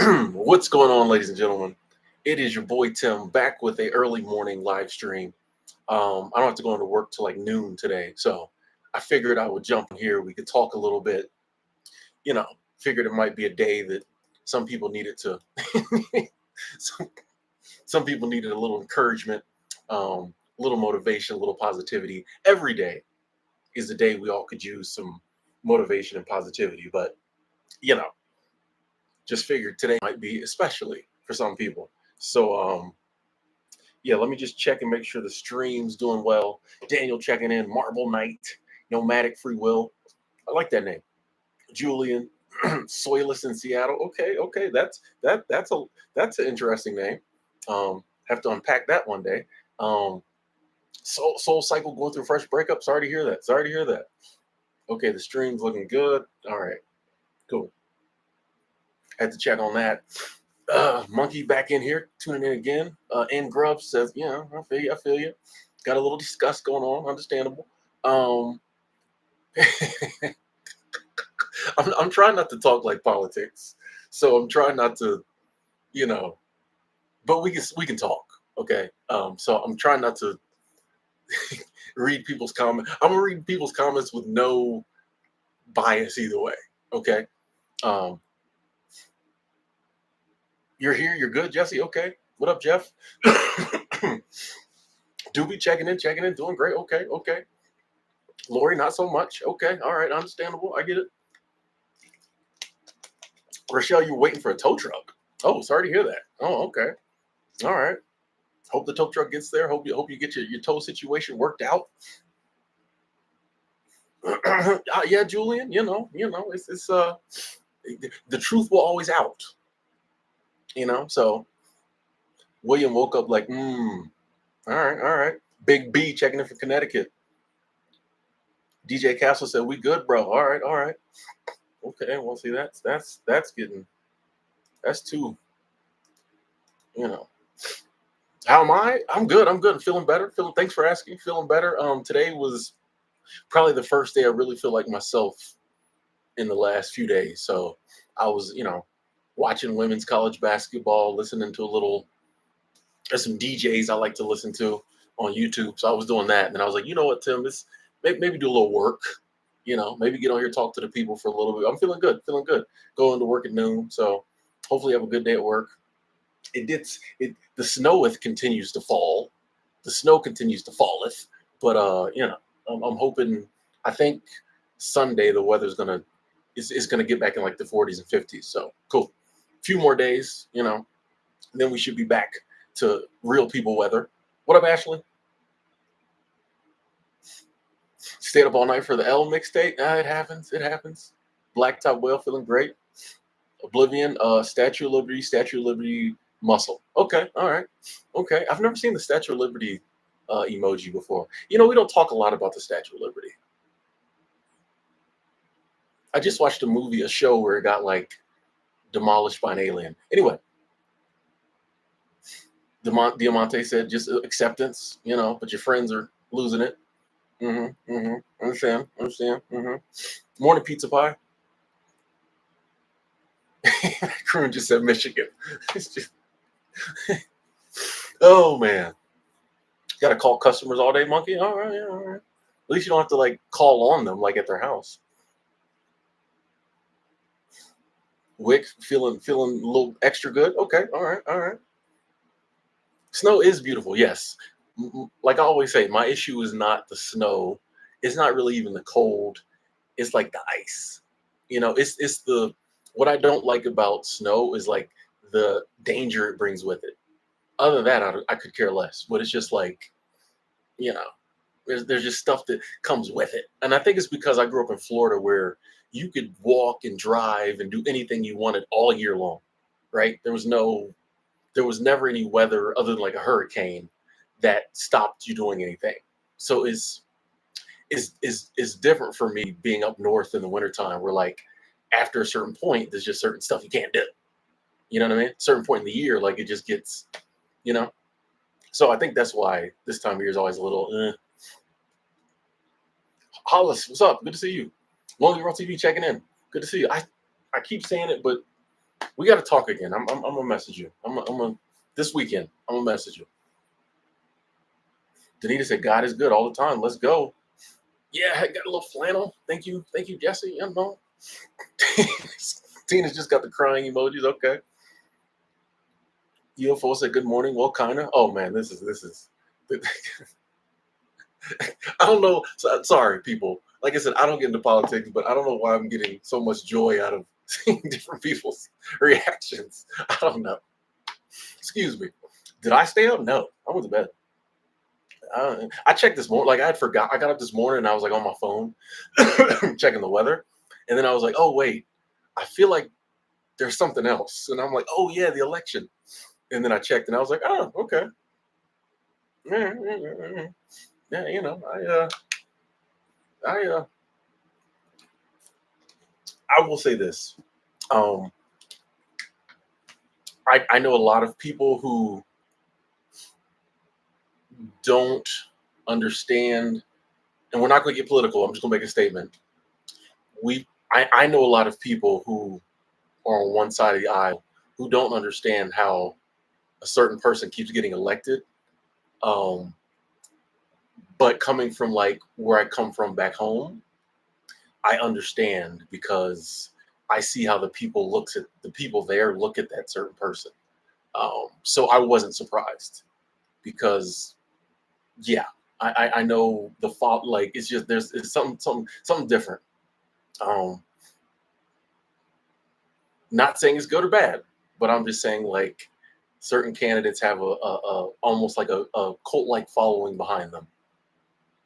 What's going on, ladies and gentlemen? It is your boy Tim back with a early morning live stream. I don't have to go into work till like noon today, so I figured I would jump in here. We could talk a little bit. You know, figured it might be a day that some people needed to. some, some people needed a little encouragement, a little motivation, a little positivity. Every day is a day we all could use some motivation and positivity, but you know, just figured today might be especially for some people. So yeah, let me just check and make sure the stream's doing well. Daniel checking in, Marble Knight, Nomadic Free Will. I like that name. Julian, Soyless in Seattle. Okay, okay, that's an interesting name. Have to unpack that one day. Um, Soul Cycle going through fresh breakup. Sorry to hear that. Sorry to hear that. Okay, the stream's looking good. All right, cool. Had to check on that. Monkey back in here, tuning in again. N Grub says, yeah, I feel you, I feel you. Got a little disgust going on, understandable. Um, I'm trying not to talk like politics, so I'm trying not to, you know, but we can talk, okay? So I'm trying not to read people's comments. I'm gonna read people's comments with no bias either way, okay? Um, you're here, you're good, Jesse. Okay, what up, Jeff? Doobie checking in, doing great. Okay, okay. Lori, not so much. Okay, all right, understandable. I get it. Rochelle, you're waiting for a tow truck. Oh, sorry to hear that. Oh, okay. All right. Hope the tow truck gets there. Hope you get your tow situation worked out. Yeah, Julian. It's the truth will always out. So William woke up like, all right, all right. Big B checking in from Connecticut. DJ Castle said, "We good, bro. All right, all right. Okay. Well, see, that's too. You know, how am I? I'm good. I'm good. I'm feeling better. Feeling. Thanks for asking. Feeling better. Today was probably the first day I really feel like myself in the last few days. So I was, watching women's college basketball, listening to a little. There's some DJs I like to listen to on YouTube. So I was doing that, and then I was like, you know what, Tim, this maybe do a little work. Maybe get on here, talk to the people for a little bit. I'm feeling good. Feeling good. Going to work at noon. So hopefully have a good day at work. The snoweth continues to fall. The snow continues to falleth, but I'm hoping. I think Sunday the weather's gonna is gonna get back in like the 40s and 50s. So cool. A few more days, then we should be back to real people weather. What up, Ashley? Stayed up all night for the L mixtape. It happens. It happens. Blacktop Whale feeling great. Oblivion, Statue of Liberty muscle. Okay, all right. Okay. I've never seen the Statue of Liberty emoji before. We don't talk a lot about the Statue of Liberty. I just watched a show where it got like demolished by an alien. Anyway, Diamante said just acceptance, but your friends are losing it. Understand. Morning pizza pie. Croon just said Michigan. It's just, oh man. Got to call customers all day, monkey. All right, yeah, all right. At least you don't have to like call on them like at their house. Wick feeling a little extra good. Okay, all right, all right. Snow is beautiful, yes. Like I always say, my issue is not the snow. It's not really even the cold. It's like the ice. It's the what I don't like about snow is like the danger it brings with it. Other than that, I could care less. But it's just like, you know, there's just stuff that comes with it. And I think it's because I grew up in Florida where you could walk and drive and do anything you wanted all year long, right? There was never any weather other than like a hurricane that stopped you doing anything. So is different for me being up north in the wintertime where like after a certain point there's just certain stuff you can't do. You know what I mean? Certain point in the year, like it just gets, you know. So I think that's why this time of year is always a little. Hollis, what's up? Good to see you. Lonely World TV checking in. Good to see you. I keep saying it, but We got to talk again. I'm gonna message you. I'm gonna this weekend. I'm gonna message you. Danita said, "God is good all the time. Let's go." Yeah, I got a little flannel. Thank you, Jesse. You know, Tina's just got the crying emojis. Okay. UFO said, "Good morning." Well, kinda. Oh man, this is. I don't know. Sorry, people. Like I said, I don't get into politics, but I don't know why I'm getting so much joy out of seeing different people's reactions. I don't know. Excuse me. Did I stay up? No, I went to bed. I checked this morning. Like I had forgot. I got up this morning and I was like on my phone checking the weather, and then I was like, oh wait, I feel like there's something else, and I'm like, oh yeah, the election. And then I checked and I was like, oh okay, yeah, yeah, yeah, yeah. Yeah, you know, I I will say this. Um, I know a lot of people who don't understand, and we're not going to get political. I'm just going to make a statement. I know a lot of people who are on one side of the aisle who don't understand how a certain person keeps getting elected. Um, but coming from like where I come from back home, I understand because I see how the people there look at that certain person. So I wasn't surprised because yeah, I know the fault. Like it's just it's something different. Um, Not saying it's good or bad, but I'm just saying like certain candidates have a almost like a cult like following behind them.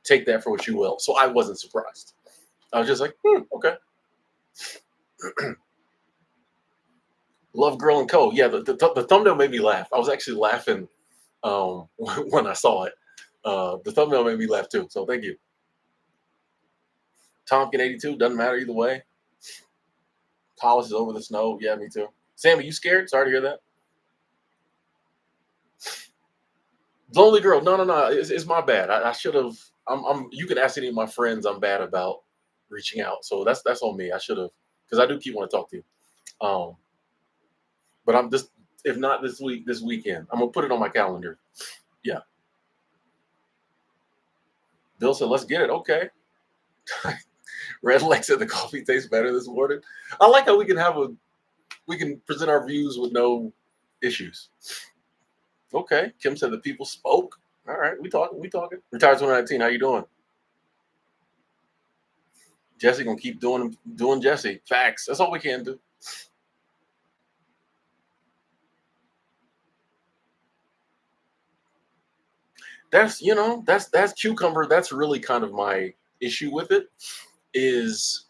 Take that for what you will. So I wasn't surprised. I was just like, okay. Love Girl and Co. Yeah, the thumbnail made me laugh. I was actually laughing when I saw it. The thumbnail made me laugh too. So thank you. Tompkin 82 doesn't matter either way. College is over the snow. Yeah, me too. Sam, are you scared? Sorry to hear that. Lonely girl. No, no, no. It's my bad. I should have. You can ask any of my friends. I'm bad about reaching out. So that's on me. I should have because I do keep wanting to talk to you. Um, but I'm just if not this week, this weekend, I'm gonna put it on my calendar. Yeah. Bill said, "Let's get it." Okay. Red Lex said the coffee tastes better this morning. I like how we can present our views with no issues. Okay. Kim said the people spoke. All right, we talking. We talking. Retired 2019. How you doing? Jesse gonna keep doing Jesse. Facts. That's all we can do. That's cucumber. That's really kind of my issue with it. Is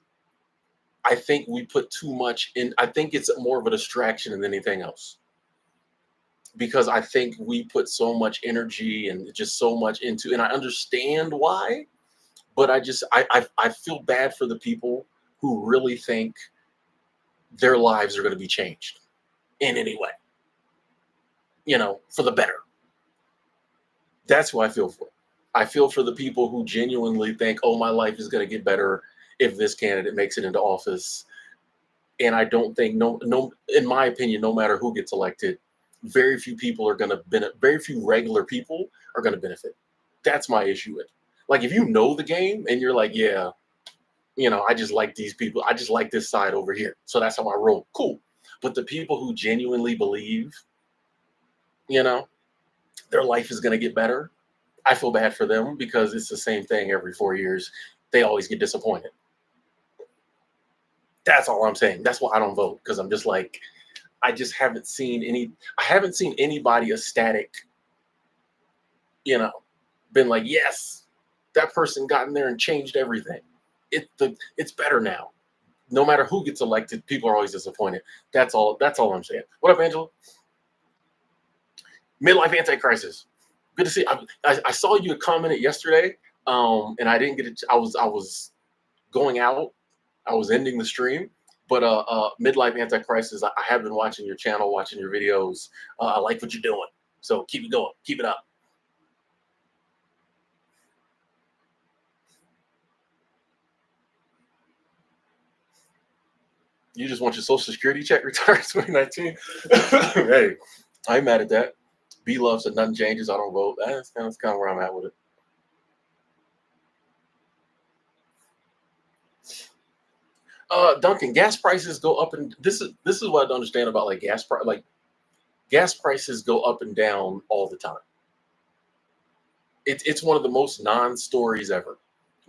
I think we put too much in. I think it's more of a distraction than anything else because I think we put so much energy and just so much into. And I understand why, but I feel bad for the people who really think their lives are going to be changed in any way. For the better. That's who I feel for. I feel for the people who genuinely think, "Oh, my life is going to get better if this candidate makes it into office." And I don't think no, in my opinion, no matter who gets elected, very few people are going to benefit. Very few regular people are going to benefit. That's my issue with. Like, if you know the game and you're like, "Yeah, I just like these people. I just like this side over here, so that's how I roll." Cool. But the people who genuinely believe, you know, their life is going to get better, I feel bad for them because it's the same thing every 4 years. They always get disappointed. That's all I'm saying. That's why I don't vote because I'm just like, I just haven't seen any. I haven't seen anybody ecstatic, you know, been like, yes, that person got in there and changed everything. It's better now. No matter who gets elected, people are always disappointed. That's all. That's all I'm saying. What up, Angela? Midlife anti-crisis. Good to see. I saw you commented yesterday, and I didn't get it. I was going out. I was ending the stream, but midlife anti-crisis. I have been watching your channel, watching your videos. I like what you're doing, so keep it going, keep it up. You just want your social security check retired 2019. Hey, I ain't mad at that. B Love said nothing changes. I don't vote. That's kind of where I'm at with it. Duncan, gas prices go up, and this is what I don't understand about like gas price. Like gas prices go up and down all the time. It's one of the most non-stories ever.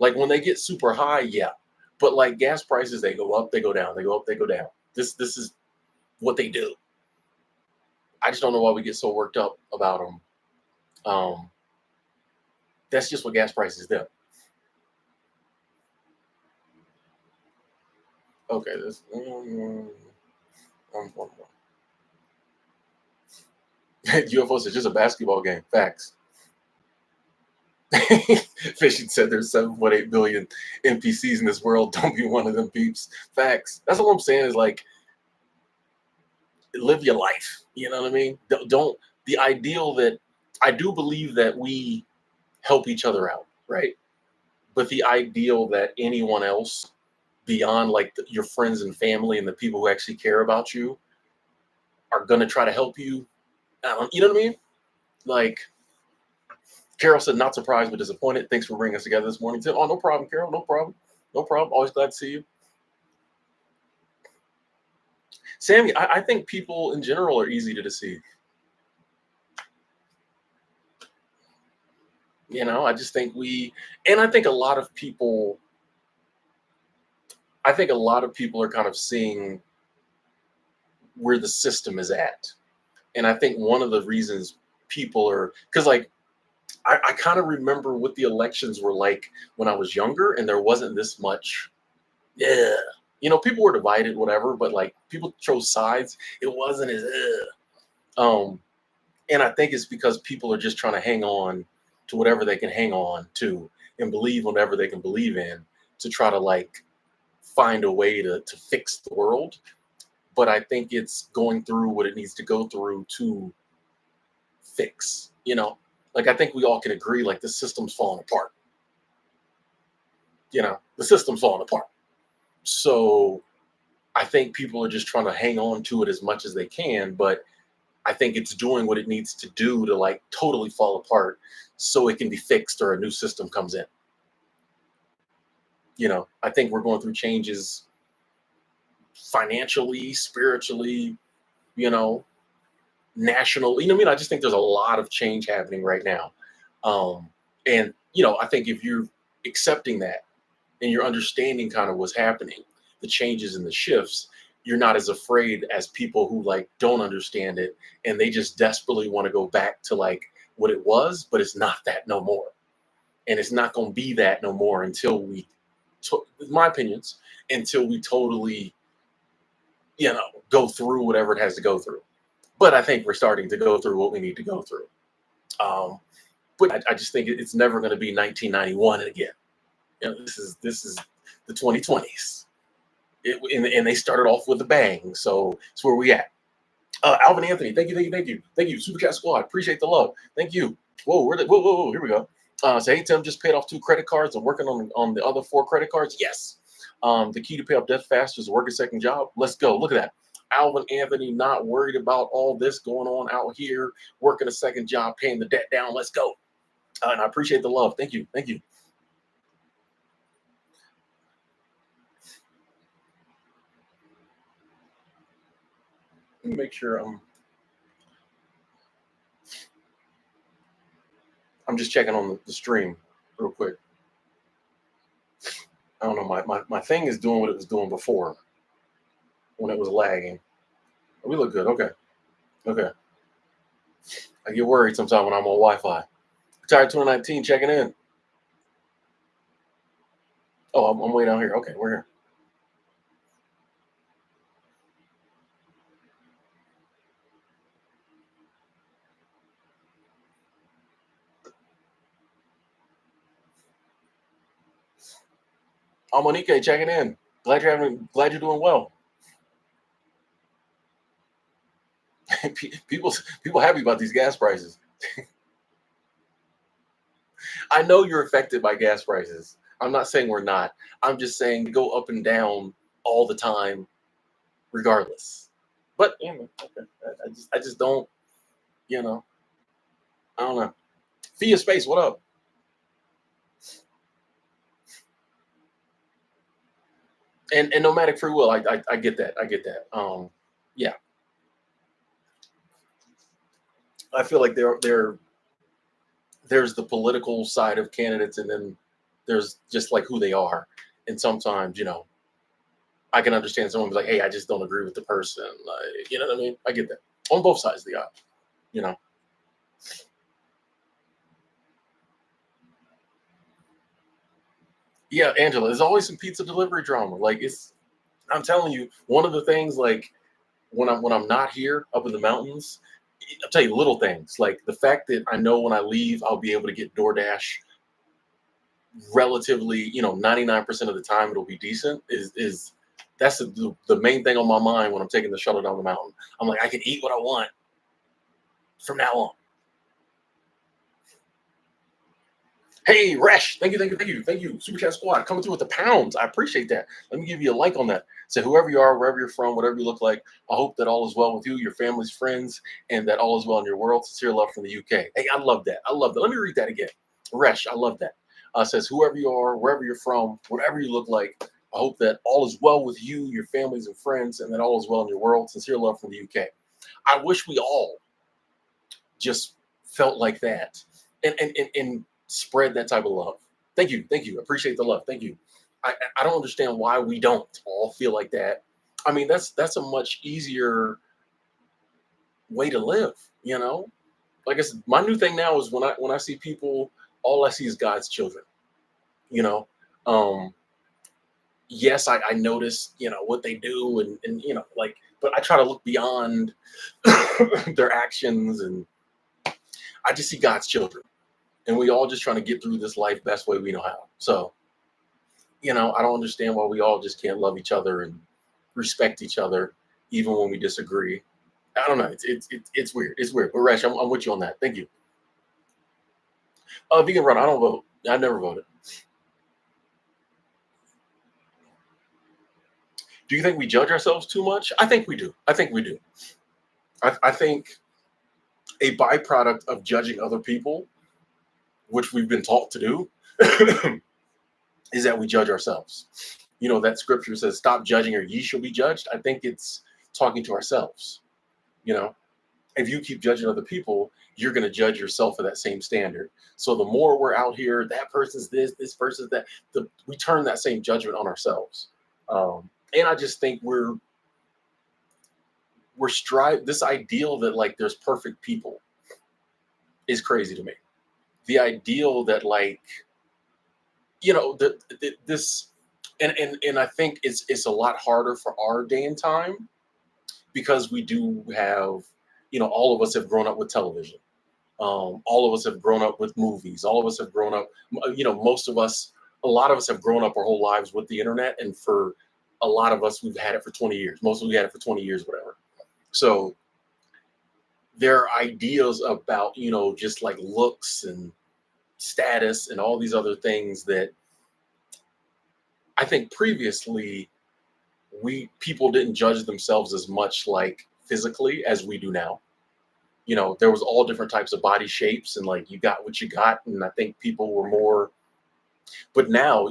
Like when they get super high, yeah, but like gas prices, they go up, they go down, they go up, they go down. This is what they do. I just don't know why we get so worked up about them. Um, that's just what gas prices do. Okay, this um, UFOs is just a basketball game. Facts. Fishing said there's 7.8 billion NPCs in this world. Don't be one of them peeps. Facts. That's what I'm saying is like live your life. You know what I mean? Don't the ideal that I do believe that we help each other out, right? But the ideal that anyone else beyond like your friends and family and the people who actually care about you are gonna try to help you. You know what I mean? Like Carol said, not surprised but disappointed. Thanks for bringing us together this morning, Tim. Oh, no problem, Carol. No problem. No problem. Always glad to see you. Sammy, I think people in general are easy to deceive. You know, I just think and I think a lot of people, I think a lot of people are kind of seeing where the system is at. And I think one of the reasons people are, because like, I kind of remember what the elections were like when I was younger, and there wasn't this much, yeah. You know, people were divided, whatever, but like people chose sides. It wasn't as, um, and I think it's because people are just trying to hang on to whatever they can hang on to and believe whatever they can believe in to try to like find a way to fix the world. But I think it's going through what it needs to go through to fix, you know? Like I think we all can agree like the system's falling apart. You know, the system's falling apart. So I think people are just trying to hang on to it as much as they can, but I think it's doing what it needs to do to like totally fall apart so it can be fixed or a new system comes in. You know, I think we're going through changes financially, spiritually, you know, national. You know what I mean? I just think there's a lot of change happening right now. Um, and, you know, I think if you're accepting that and you're understanding kind of what's happening, the changes and the shifts, you're not as afraid as people who like don't understand it and they just desperately want to go back to like what it was, but it's not that no more. And it's not going to be that no more until my opinions, until we totally, you know, go through whatever it has to go through. But I think we're starting to go through what we need to go through. Um, but I just think it's never going to be 1991 again. You know, this is the 2020s. And they started off with a bang. So it's where we at. Alvin Anthony, thank you, thank you, thank you, thank you. Super Chat Squad, appreciate the love. Thank you. Whoa, whoa, here we go. So hey Tim, just paid off 2 credit cards and working on the other 4 credit cards. Yes. The key to pay off debt faster is to work a second job. Let's go. Look at that. Alvin Anthony, not worried about all this going on out here, working a second job, paying the debt down. Let's go. And I appreciate the love. Thank you. Thank you. Let me make sure I'm just checking on the stream real quick. I don't know. My thing is doing what it was doing before when it was lagging. We look good. Okay. Okay. I get worried sometimes when I'm on Wi-Fi. Retired 2019, checking in. Oh, I'm way down here. Okay, we're here. I'm Monique checking in. Glad you're doing well. people happy about these gas prices. I know you're affected by gas prices. I'm not saying we're not. I'm just saying they go up and down all the time. regardless. But okay. I just don't, you know, I don't know. Fia Space, what up? And nomadic free will, I get that. I get that. Yeah, I feel like there's the political side of candidates, and then there's just like who they are. And sometimes, I can understand someone be like, "Hey, I just don't agree with the person." Like, you know what I mean? I get that on both sides of the aisle. You know. Yeah, Angela, there's always some pizza delivery drama. Like I'm telling you, one of the things like when I'm not here up in the mountains, I'll tell you little things like the fact that I know when I leave I'll be able to get DoorDash relatively, 99% of the time it'll be decent is that's the main thing on my mind when I'm taking the shuttle down the mountain. I'm like, I can eat what I want from now on. Hey, Resh, thank you, thank you, thank you, thank you. Super Chat Squad coming through with the pounds. I appreciate that. Let me give you a like on that. So, whoever you are, wherever you're from, whatever you look like, I hope that all is well with you, your family's friends, and that all is well in your world. Sincere love from the UK. Hey, I love that. I love that. Let me read that again. Resh, I love that. Says, whoever you are, wherever you're from, whatever you look like, I hope that all is well with you, your families and friends, and that all is well in your world. Sincere love from the UK. I wish we all just felt like that and spread that type of love. Thank you, thank you. Appreciate the love. Thank you. I don't understand why we don't all feel like that. I mean, that's a much easier way to live. You know, like I said, my new thing now is when I see people, all I see is God's children. You know, um, yes, I notice what they do and like, but I try to look beyond their actions and I just see God's children and we all just trying to get through this life best way we know how. So, I don't understand why we all just can't love each other and respect each other, even when we disagree. I don't know. It's weird. It's weird. But Resh, I'm with you on that. Thank you. Vegan Run. I don't vote. I never voted. Do you think we judge ourselves too much? I think we do. I think we do. I think a byproduct of judging other people, which we've been taught to do, is that we judge ourselves. That scripture says, stop judging or ye shall be judged. I think it's talking to ourselves. You know, if you keep judging other people, you're going to judge yourself at that same standard. So the more we're out here, that person's this person's that, we turn that same judgment on ourselves. And I just think we're strive this ideal that like there's perfect people is crazy to me. The ideal that like this and I think it's a lot harder for our day and time because we do have all of us have grown up with television. All of us have grown up with movies. All of us have grown up, most of us, a lot of us have grown up our whole lives with the internet. And for a lot of us, we've had it for 20 years. Most of us had it for 20 years, whatever. So there are ideas about, just like looks and status and all these other things that I think previously people didn't judge themselves as much like physically as we do now. There was all different types of body shapes and like you got what you got. And I think people were more, but now,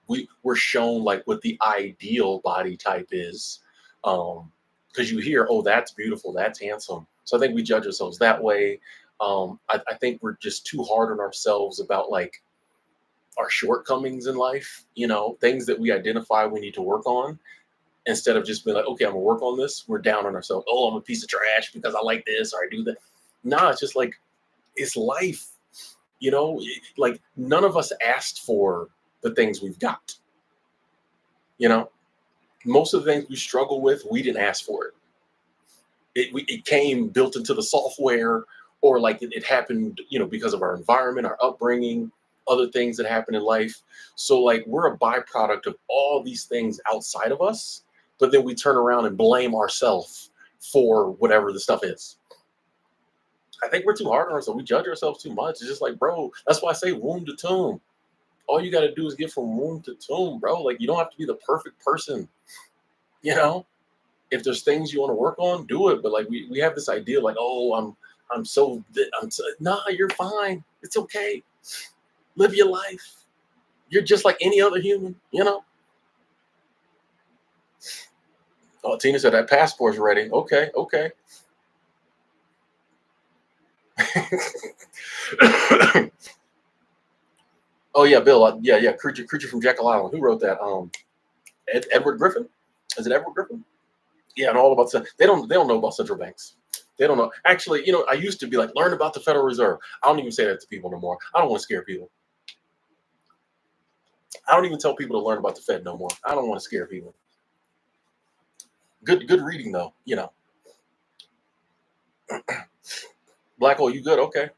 we're shown like what the ideal body type is. Because you hear, oh, that's beautiful, that's handsome. So I think we judge ourselves that way. I think we're just too hard on ourselves about like our shortcomings in life, things that we identify we need to work on instead of just being like, okay, I'm gonna work on this. We're down on ourselves. Oh, I'm a piece of trash because I like this or I do that. Nah, it's just like it's life. Like none of us asked for the things we've got. Most of the things we struggle with, we didn't ask for it. It came built into the software, or like it happened, because of our environment, our upbringing, other things that happen in life. So like we're a byproduct of all these things outside of us, but then we turn around and blame ourselves for whatever the stuff is. I think we're too hard on ourselves. We judge ourselves too much. It's just like, bro, that's why I say womb to tomb. All you got to do is get from womb to tomb, bro. Like you don't have to be the perfect person, you know? If there's things you want to work on, do it. But like we have this idea like, oh, nah, you're fine. It's okay. Live your life. You're just like any other human, you know? Oh, Tina said that passport's ready. Okay, okay. Oh yeah, Bill. Yeah. Creature from Jekyll Island. Who wrote that? Edward Griffin. Is it Edward Griffin? Yeah, and all about they don't know about central banks. They don't know. Actually, I used to be like, learn about the Federal Reserve. I don't even say that to people no more. I don't want to scare people. I don't even tell people to learn about the Fed no more. I don't want to scare people. Good reading though. Black hole, you good? Okay.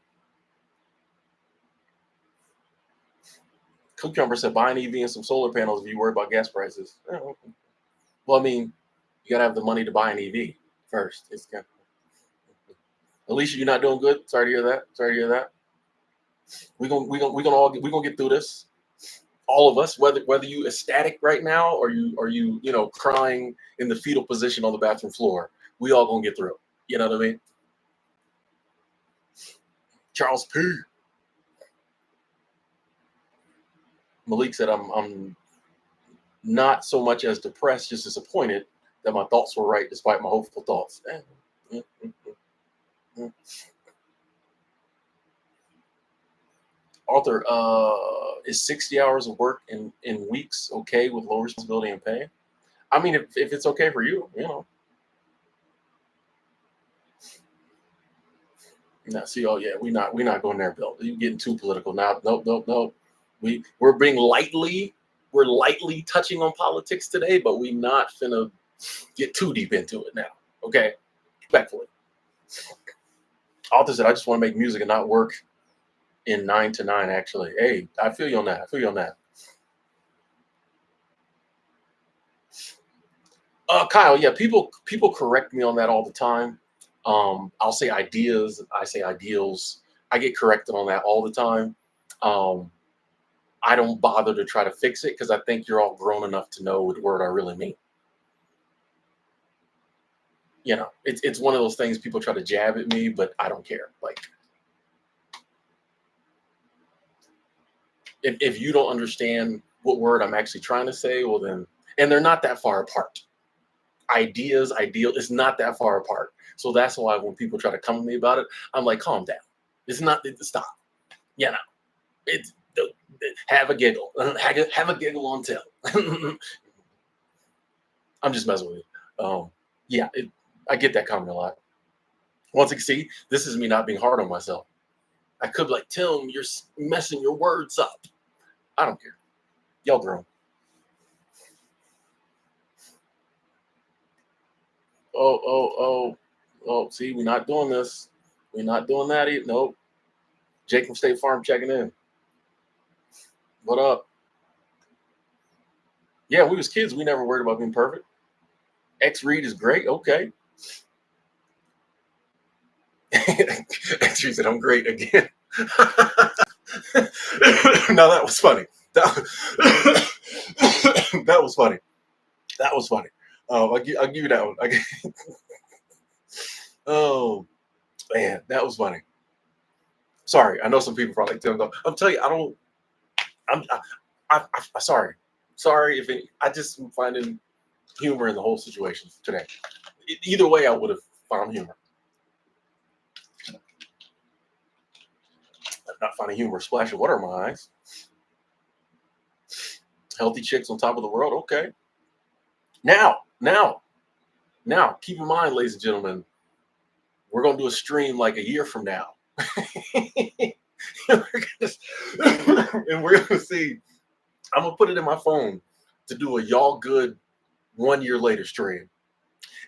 Cucumber said buy an EV and some solar panels if you worry about gas prices. Okay. Well, I mean, you gotta have the money to buy an EV first. Alicia, you're not doing good. Sorry to hear that. Sorry to hear that. We gonna get through this. All of us, whether you ecstatic right now or you crying in the fetal position on the bathroom floor, we all gonna get through it. You know what I mean? Charles P. Malik said I'm not so much as depressed, just disappointed that my thoughts were right despite my hopeful thoughts. Arthur, is 60 hours of work in weeks okay with low responsibility and pay? I mean, if it's okay for you. Now, see, oh yeah, we're not going there, Bill. You're getting too political now. Nope. We're lightly touching on politics today, but we not finna get too deep into it now. Okay, respectfully. Author said, I just want to make music and not work in 9 to 9. Actually, hey, I feel you on that. Kyle, yeah, people correct me on that all the time. I'll say ideas, I say ideals. I get corrected on that all the time. I don't bother to try to fix it because I think you're all grown enough to know the word I really mean. It's one of those things people try to jab at me, but I don't care. Like, if you don't understand what word I'm actually trying to say, well then, and they're not that far apart. Ideal, it's not that far apart. So that's why when people try to come to me about it, I'm like, calm down. It's not, stop. It's, have a giggle. Have a giggle on tell. I'm just messing with you. Yeah, I get that comment a lot. Once again, see, this is me not being hard on myself. I could be like, Tim, you're messing your words up. I don't care. Y'all grown. Oh, see, we're not doing this. We're not doing that either. Nope. Jake from State Farm checking in. What up? Yeah, we was kids. We never worried about being perfect. X Read is great. Okay. X Read said, I'm great again. No, that was funny. That was funny. That was funny. I'll give you that one. Oh, man, that was funny. Sorry, I know some people probably tell me, I'm telling you, I don't. I'm sorry. Sorry if I just am finding humor in the whole situation today. Either way, I would have found humor. I'm not finding humor. Splash of water in my eyes. Healthy chicks on top of the world. Okay. Now, keep in mind, ladies and gentlemen, we're going to do a stream like a year from now. And we're going to see. I'm going to put it in my phone to do a y'all good 1 year later stream.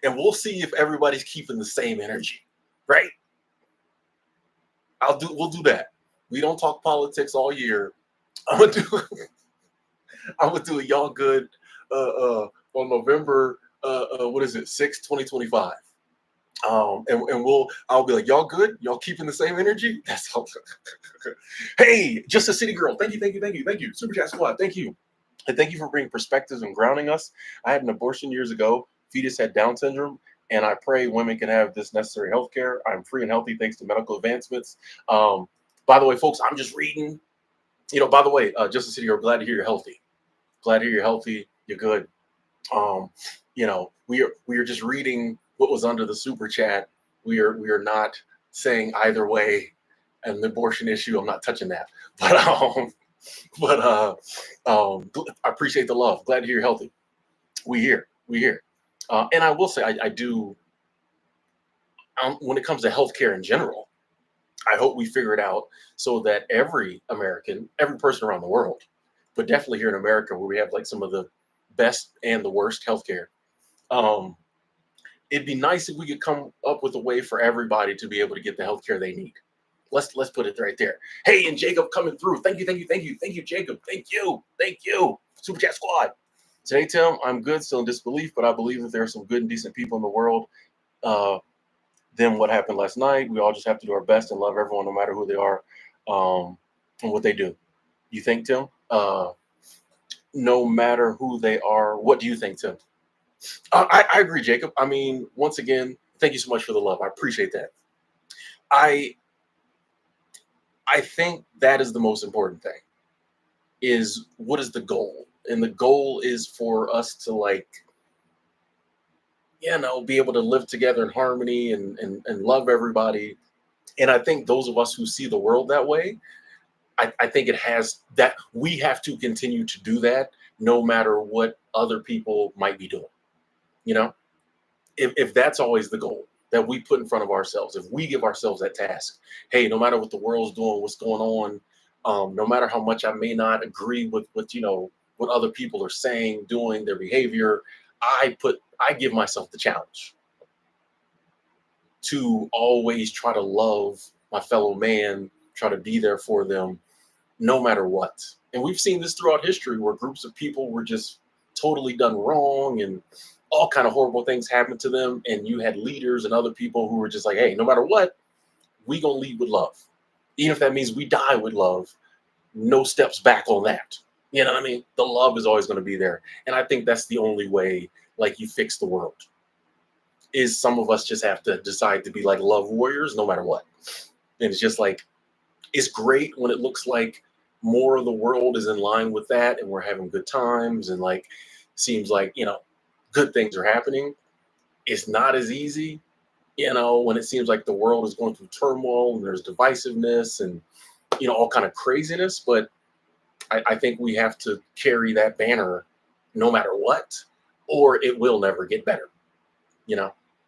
And we'll see if everybody's keeping the same energy, right? We'll do that. We don't talk politics all year. I'm gonna do a y'all good on November what is it, 6, 2025. And I'll be like, y'all good? Y'all keeping the same energy? That's all. Hey, just a city girl. Thank you. Super Chat Squad, thank you. And thank you for bringing perspectives and grounding us. I had an abortion years ago. fetus had Down syndrome, and I pray women can have this necessary health care. I'm free and healthy thanks to medical advancements. Um, by the way, folks, I'm just reading. By the way, Justice City, we're glad to hear you're healthy. Glad to hear you're healthy. You're good. Um, we are just reading what was under the super chat. We are not saying either way. And the abortion issue, I'm not touching that. But I appreciate the love. Glad to hear you're healthy. We here. And I will say, I do. When it comes to healthcare in general, I hope we figure it out so that every American, every person around the world, but definitely here in America, where we have like some of the best and the worst healthcare, um, it'd be nice if we could come up with a way for everybody to be able to get the healthcare they need. Let's put it right there. Hey, and Jacob coming through. Thank you, Jacob. Thank you. Super Chat Squad. Today, Tim, I'm good, still in disbelief, but I believe that there are some good and decent people in the world. Then what happened last night? We all just have to do our best and love everyone, no matter who they are, and what they do. You think, Tim? No matter who they are, what do you think, Tim? I agree, Jacob. I mean, once again, thank you so much for the love. I appreciate that. I think that is the most important thing, is what is the goal? And the goal is for us to be able to live together in harmony and love everybody. And I think those of us who see the world that way, I think it has that we have to continue to do that no matter what other people might be doing. If that's always the goal that we put in front of ourselves, if we give ourselves that task, hey, no matter what the world's doing, what's going on, no matter how much I may not agree with what other people are saying, doing, their behavior, I give myself the challenge to always try to love my fellow man, try to be there for them, no matter what. And we've seen this throughout history where groups of people were just totally done wrong and all kind of horrible things happened to them. And you had leaders and other people who were just like, hey, no matter what, we gonna lead with love. Even if that means we die with love, no steps back on that. You know what I mean? The love is always going to be there. And I think that's the only way you fix the world, is some of us just have to decide to be like love warriors no matter what. And it's just it's great when it looks like more of the world is in line with that and we're having good times and seems like, good things are happening. It's not as easy, when it seems like the world is going through turmoil and there's divisiveness and, all kind of craziness. But I think we have to carry that banner no matter what, or it will never get better.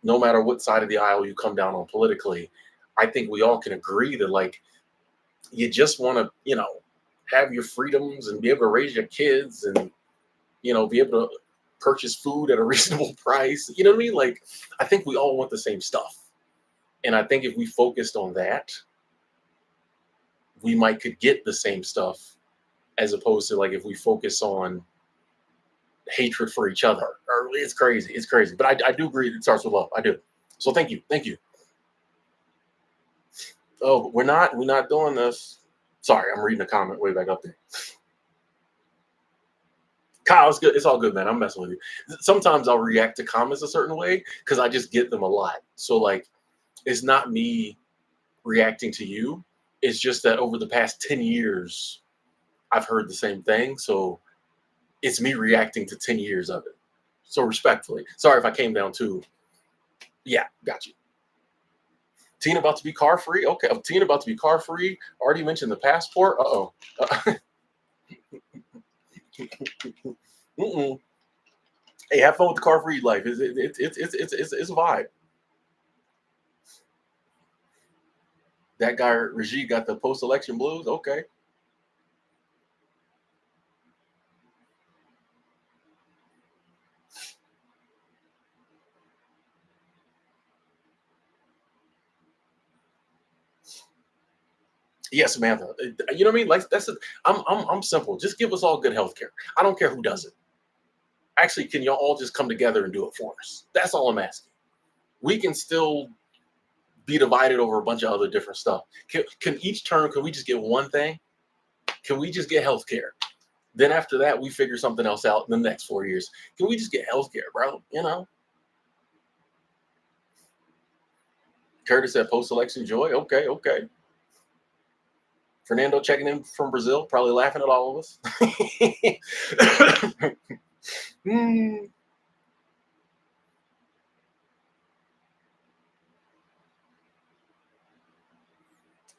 No matter what side of the aisle you come down on politically, I think we all can agree that you just want to, have your freedoms and be able to raise your kids and, be able to purchase food at a reasonable price. You know what I mean? I think we all want the same stuff. And I think if we focused on that, we could get the same stuff, as opposed to if we focus on hatred for each other. Or it's crazy. But I do agree it starts with love. I do. So thank you. Oh, we're not doing this. Sorry, I'm reading a comment way back up there. Kyle, it's good. It's all good, man. I'm messing with you. Sometimes I'll react to comments a certain way because I just get them a lot. So it's not me reacting to you. It's just that over the past 10 years, I've heard the same thing. So it's me reacting to 10 years of it. So respectfully, sorry if I came down too. Yeah, got you. Tina about to be car free. Okay, Tina about to be car free. Already mentioned the passport. Uh-oh. Hey, have fun with the car free life. It's a vibe. That guy Rajiv got the post election blues. Okay. Yes, Samantha. You know what I mean? I'm simple. Just give us all good health care. I don't care who does it. Actually, can y'all all just come together and do it for us? That's all I'm asking. We can still be divided over a bunch of other different stuff. Can each term, can we just get one thing? Can we just get health care? Then after that, we figure something else out in the next 4 years. Can we just get health care, bro? Curtis said post-election joy. Okay, okay. Fernando checking in from Brazil, probably laughing at all of us. Hmm.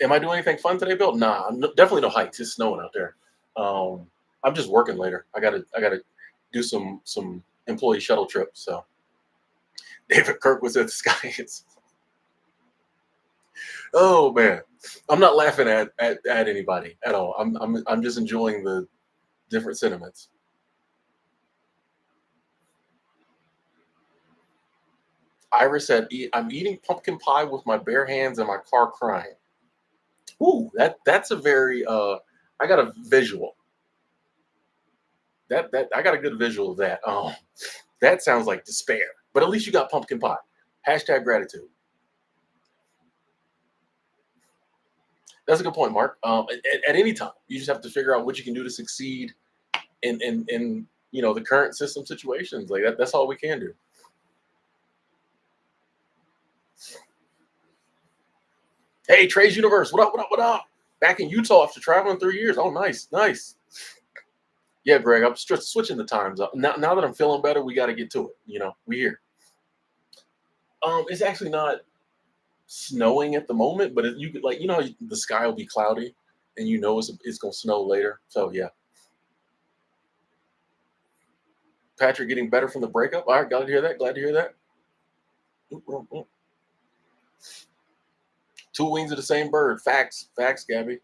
Am I doing anything fun today, Bill? Nah, definitely no hikes. It's snowing out there. Um, I'm just working later. I gotta do some employee shuttle trips. So David Kirk was at the sky. Oh man, I'm not laughing at anybody at all. I'm just enjoying the different sentiments. Iris said, "I'm eating pumpkin pie with my bare hands in my car, crying." Ooh, that's a very I got a visual. That I got a good visual of that. That sounds like despair. But at least you got pumpkin pie. Hashtag gratitude. That's a good point, Mark. At any time, you just have to figure out what you can do to succeed in the current system situations. Like that's all we can do. Hey, Trey's Universe, what up, what up, what up? Back in Utah after traveling 3 years. Oh, nice, nice. Yeah, Greg, I'm just switching the times up. Now that I'm feeling better, we got to get to it. We here. It's actually not snowing at the moment, but you could the sky will be cloudy, and it's gonna snow later. So yeah, Patrick getting better from the breakup. All right, glad to hear that. Glad to hear that. Oop, oop, oop. Two wings of the same bird. Facts, facts, Gabby.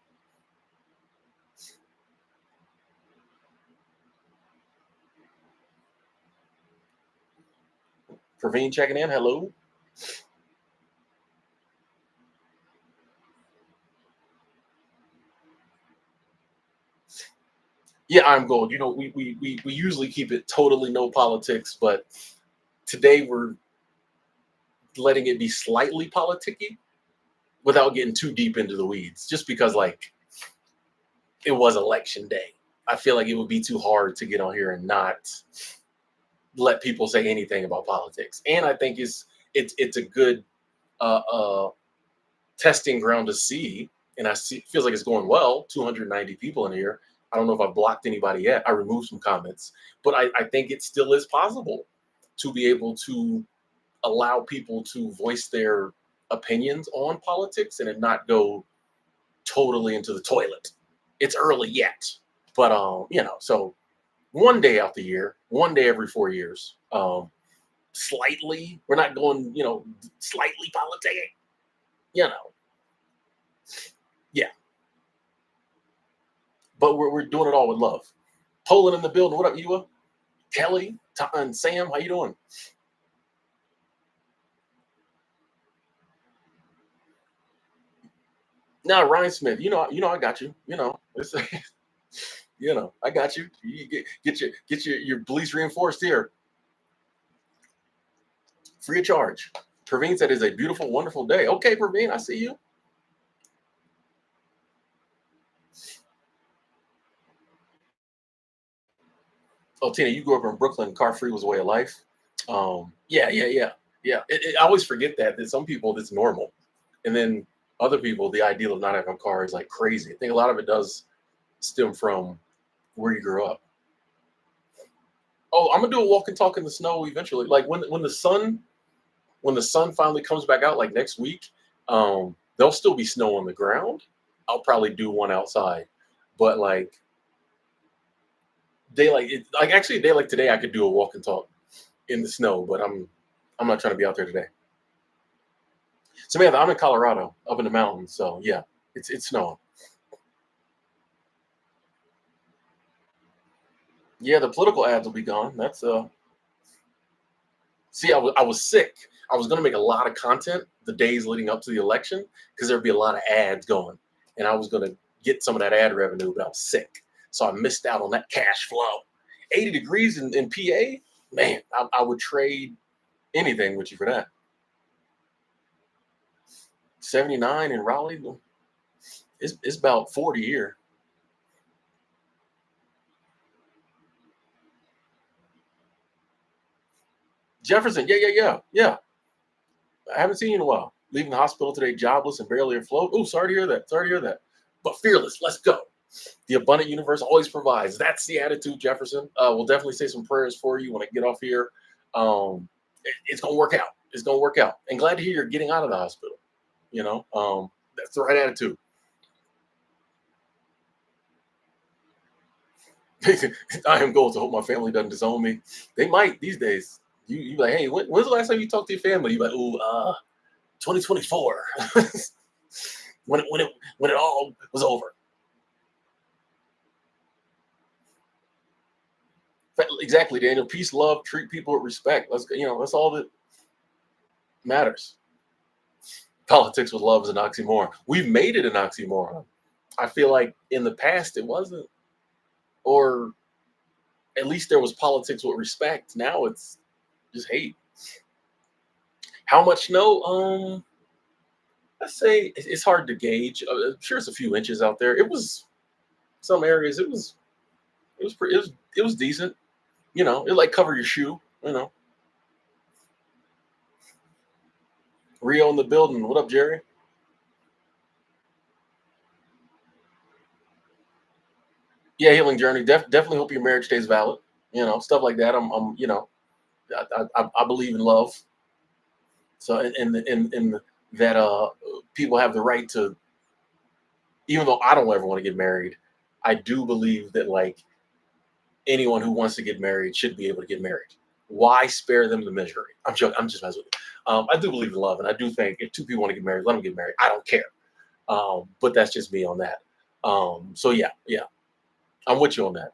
Praveen checking in. Hello. Yeah, I'm gold. We usually keep it totally no politics, but today we're letting it be slightly politicky without getting too deep into the weeds. Just because it was election day, I feel like it would be too hard to get on here and not let people say anything about politics. And I think it's a good uh, uh, testing ground to see. And feels like it's going well. 290 people in here. I don't know if I've blocked anybody yet. I removed some comments, but I think it still is possible to be able to allow people to voice their opinions on politics and it not go totally into the toilet. It's early yet, but so one day out the year, one day every 4 years. Slightly, we're not going, slightly politicking, you know, yeah, but we're doing it all with love. Poland in the building. What up, Ewa? Kelly, and Sam, how you doing? Now, Ryan Smith, I got you. I got you. You get your police reinforced here, free of charge. Praveen said it's a beautiful, wonderful day. Okay, Praveen, I see you. Oh, Tina, you grew up in Brooklyn. Car free was a way of life. Yeah, yeah, yeah, yeah. I always forget that some people it's normal, and then other people the ideal of not having a car is like crazy. I think a lot of it does stem from where you grew up. Oh, I'm gonna do a walk and talk in the snow eventually. Like when the sun finally comes back out, like next week, there'll still be snow on the ground. I'll probably do one outside, but like actually a day like today, I could do a walk and talk in the snow, but I'm not trying to be out there today. So man, I'm in Colorado, up in the mountains. So yeah, it's snowing. Yeah, the political ads will be gone. That's See, I was sick. I was gonna make a lot of content the days leading up to the election because there'd be a lot of ads going, and I was gonna get some of that ad revenue, but I was sick, so I missed out on that cash flow. 80 degrees in PA, man, I would trade anything with you for that. 79 in Raleigh, it's about 40 here. Jefferson, yeah, yeah, yeah, yeah. I haven't seen you in a while. Leaving the hospital today jobless and barely afloat. Oh, sorry to hear that. Sorry to hear that. But fearless. Let's go. The abundant universe always provides. That's the attitude, Jefferson. We'll definitely say some prayers for you when I get off here. It's gonna work out. It's gonna work out. And glad to hear you're getting out of the hospital. That's the right attitude. I am goal to hope my family doesn't disown me. They might these days. You like, hey, when's the last time you talked to your family? You like, 2024, when it all was over. Exactly, Daniel. Peace, love, treat people with respect. That's all that matters. Politics with love is an oxymoron. We've made it an oxymoron. I feel like in the past it wasn't, or at least there was politics with respect. Now it's just hate. How much snow? Let's say it's hard to gauge. I'm sure it's a few inches out there. It was some areas. It was decent. It like cover your shoe. Rio in the building. What up, Jerry? Yeah, healing journey. Definitely hope your marriage stays valid. Stuff like that. I believe in love. So in that people have the right to, even though I don't ever want to get married, I do believe that like anyone who wants to get married should be able to get married. Why spare them the misery? I'm joking. I'm just messing with you. I do believe in love, and I do think if two people want to get married, let them get married. I don't care. But that's just me on that. So yeah, I'm with you on that.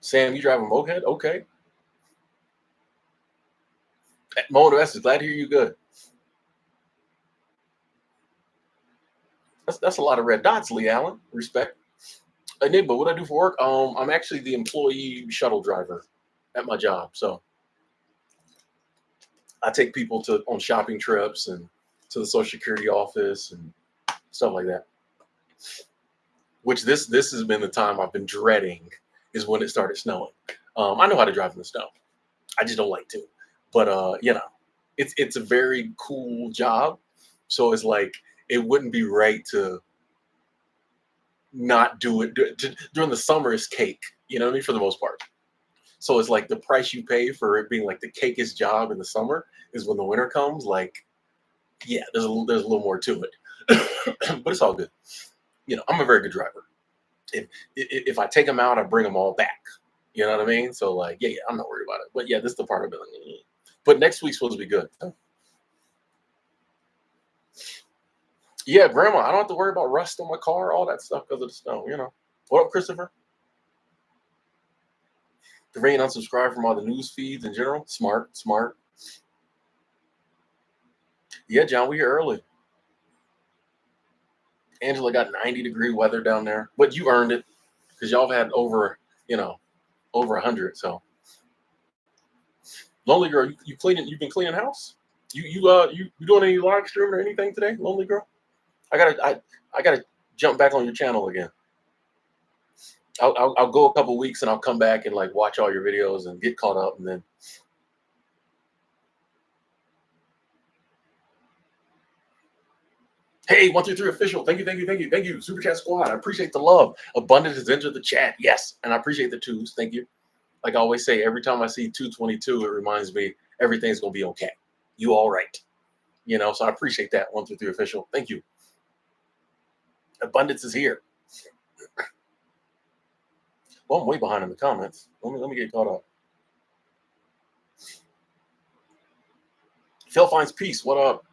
Sam, you drive a moped? Okay. Mona S is glad to hear you good. That's a lot of red dots, Lee Allen. Respect. Enigma, what I do for work? I'm actually the employee shuttle driver at my job. So I take people on shopping trips and to the Social Security office and stuff like that. Which this has been the time I've been dreading is when it started snowing. I know how to drive in the snow. I just don't like to. But it's a very cool job. So it's like it wouldn't be right to not do it during the summer is cake. You know what I mean? For the most part. So it's like the price you pay for it being like the cakeist job in the summer is when the winter comes. Like, yeah, there's a little more to it, but it's all good. I'm a very good driver. If I take them out, I bring them all back. You know what I mean? So like, yeah, I'm not worried about it. But yeah, this is the part of it. But next week's supposed to be good. Yeah, Grandma, I don't have to worry about rust on my car, all that stuff because of the snow. What up, Christopher? The rain unsubscribe from all the news feeds in general. Smart. Yeah, John, we here early. Angela got 90-degree weather down there, but you earned it because y'all have had over 100. So, Lonely Girl, you cleaning? You've been cleaning house? You doing any live streaming or anything today, Lonely Girl? I gotta jump back on your channel again. I'll go a couple weeks and I'll come back and like watch all your videos and get caught up and then. Hey, 123 official. Thank you. Super Chat Squad. I appreciate the love. Abundance has entered the chat. Yes. And I appreciate the twos. Thank you. Like I always say, every time I see 222, it reminds me everything's gonna be okay. You all right. So I appreciate that. 123 official. Thank you. Abundance is here. Well, I'm way behind in the comments. Let me get caught up. Phil finds peace. What up?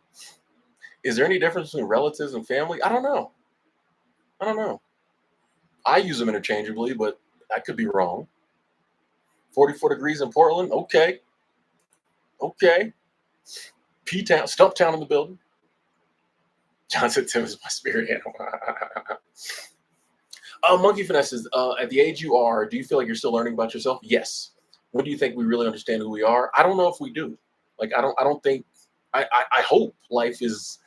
Is there any difference between relatives and family? I don't know. I use them interchangeably, but I could be wrong. 44 degrees in Portland. Okay. P-Town, Stumptown in the building. Johnson Tim is my spirit animal. Monkey Finesses, at the age you are, do you feel like you're still learning about yourself? Yes. When do you think we really understand who we are? I don't know if we do. Like, I don't think, I hope life is,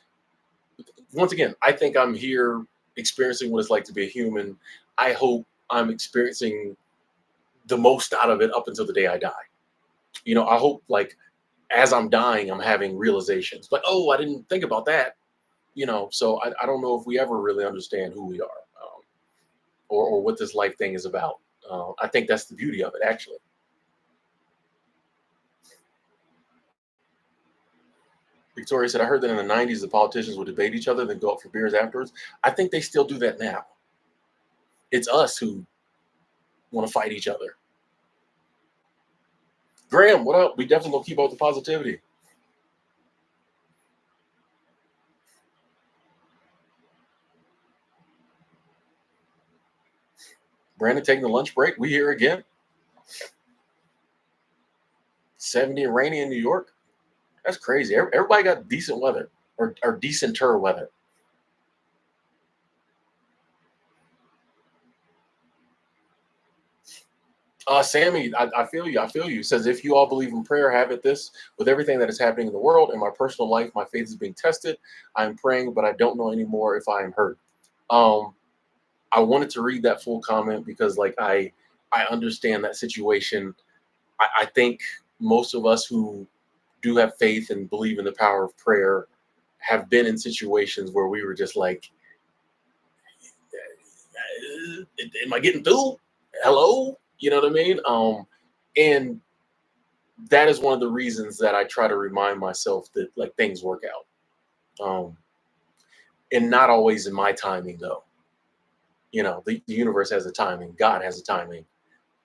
once again, I think I'm here experiencing what it's like to be a human. I hope I'm experiencing the most out of it up until the day I die. I hope like as I'm dying, I'm having realizations. Like, oh, I didn't think about that. So I don't know if we ever really understand who we are, or what this life thing is about. I think that's the beauty of it, actually. Victoria said, I heard that in the 90s, the politicians would debate each other, then go out for beers afterwards. I think they still do that now. It's us who want to fight each other. Graham, what up? We definitely gonna keep up the positivity. Brandon taking the lunch break. We here again. 70 and rainy in New York. That's crazy. Everybody got decent weather, or decenter weather. Sammy, I feel you. I feel you. Says, if you all believe in prayer, have it this. With everything that is happening in the world, in my personal life, my faith is being tested. I'm praying, but I don't know anymore if I am hurt. Um, I wanted to read that full comment because, like, I understand that situation. I think most of us who do have faith and believe in the power of prayer have been in situations where we were just like, am I getting through? Hello? You know what I mean? And that is one of the reasons that I try to remind myself that like things work out. And not always in my timing though. The universe has a timing, God has a timing.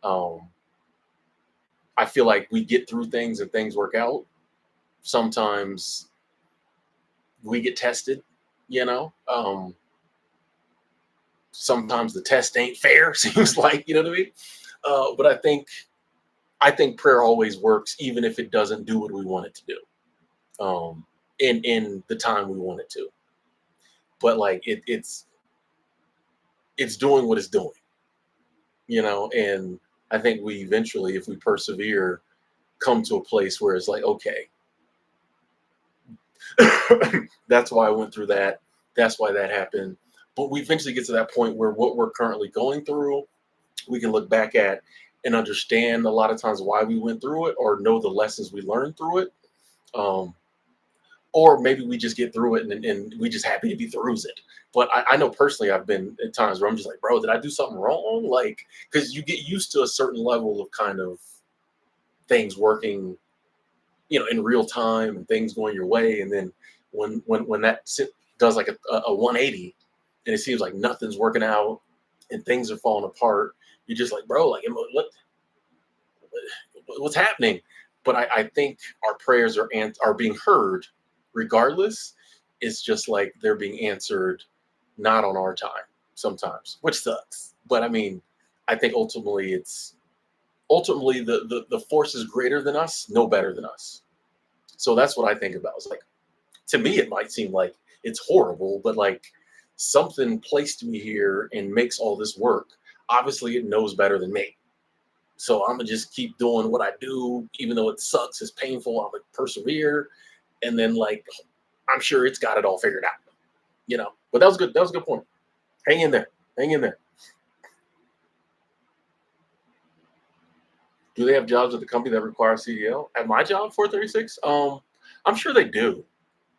Um, I feel like we get through things and things work out. Sometimes we get tested, you know. Sometimes the test ain't fair, seems like, you know what I mean? But I think prayer always works, even if it doesn't do what we want it to do, in the time we want it to. But like it's doing what it's doing, And I think we eventually, if we persevere, come to a place where it's like, okay, that's why I went through that. That's why that happened. But we eventually get to that point where what we're currently going through, we can look back at and understand a lot of times why we went through it, or know the lessons we learned through it. Um, or maybe we just get through it and we just happy to be through it. But I know personally, I've been at times where I'm just like, bro, did I do something wrong? Like, because you get used to a certain level of kind of things working, in real time and things going your way. And then when that does like a 180 and it seems like nothing's working out and things are falling apart, you're just like, bro, like, what's happening? But I think our prayers are being heard regardless. It's just like they're being answered not on our time sometimes, which sucks. But I mean, I think ultimately the force is greater than us, no better than us. So that's what I think about. It's like, to me, it might seem like it's horrible, but like something placed me here and makes all this work. Obviously, it knows better than me. So I'm gonna just keep doing what I do, even though it sucks, it's painful. I'm gonna persevere, and then like I'm sure it's got it all figured out. But that was good. That was a good point. Hang in there. Hang in there. Do they have jobs at the company that require CDL? At my job, 436. I'm sure they do.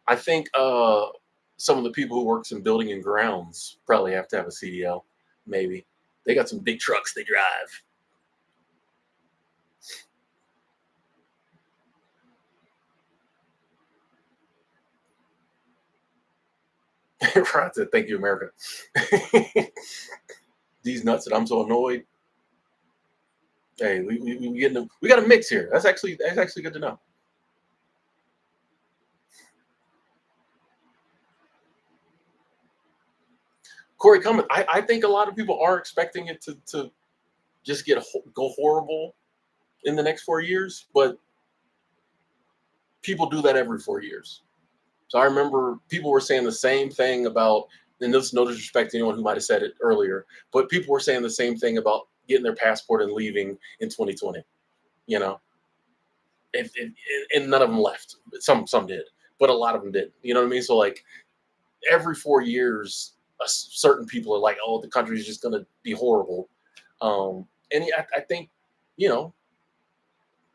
I think some of the people who works in building and grounds probably have to have a CDL. Maybe they got some big trucks they drive. Right. Thank you, America. These nuts that I'm so annoyed. Hey, we got a mix here. That's actually good to know. Corey Cummins, I think a lot of people are expecting it to just go horrible in the next 4 years, but people do that every 4 years. So I remember people were saying the same thing about, and this is no disrespect to anyone who might have said it earlier, but people were saying the same thing about getting their passport and leaving in 2020. You know, and none of them left. Some did, but a lot of them didn't. You know what I mean? So like every 4 years, certain people are like, "Oh, the country is just going to be horrible," and I think, you know,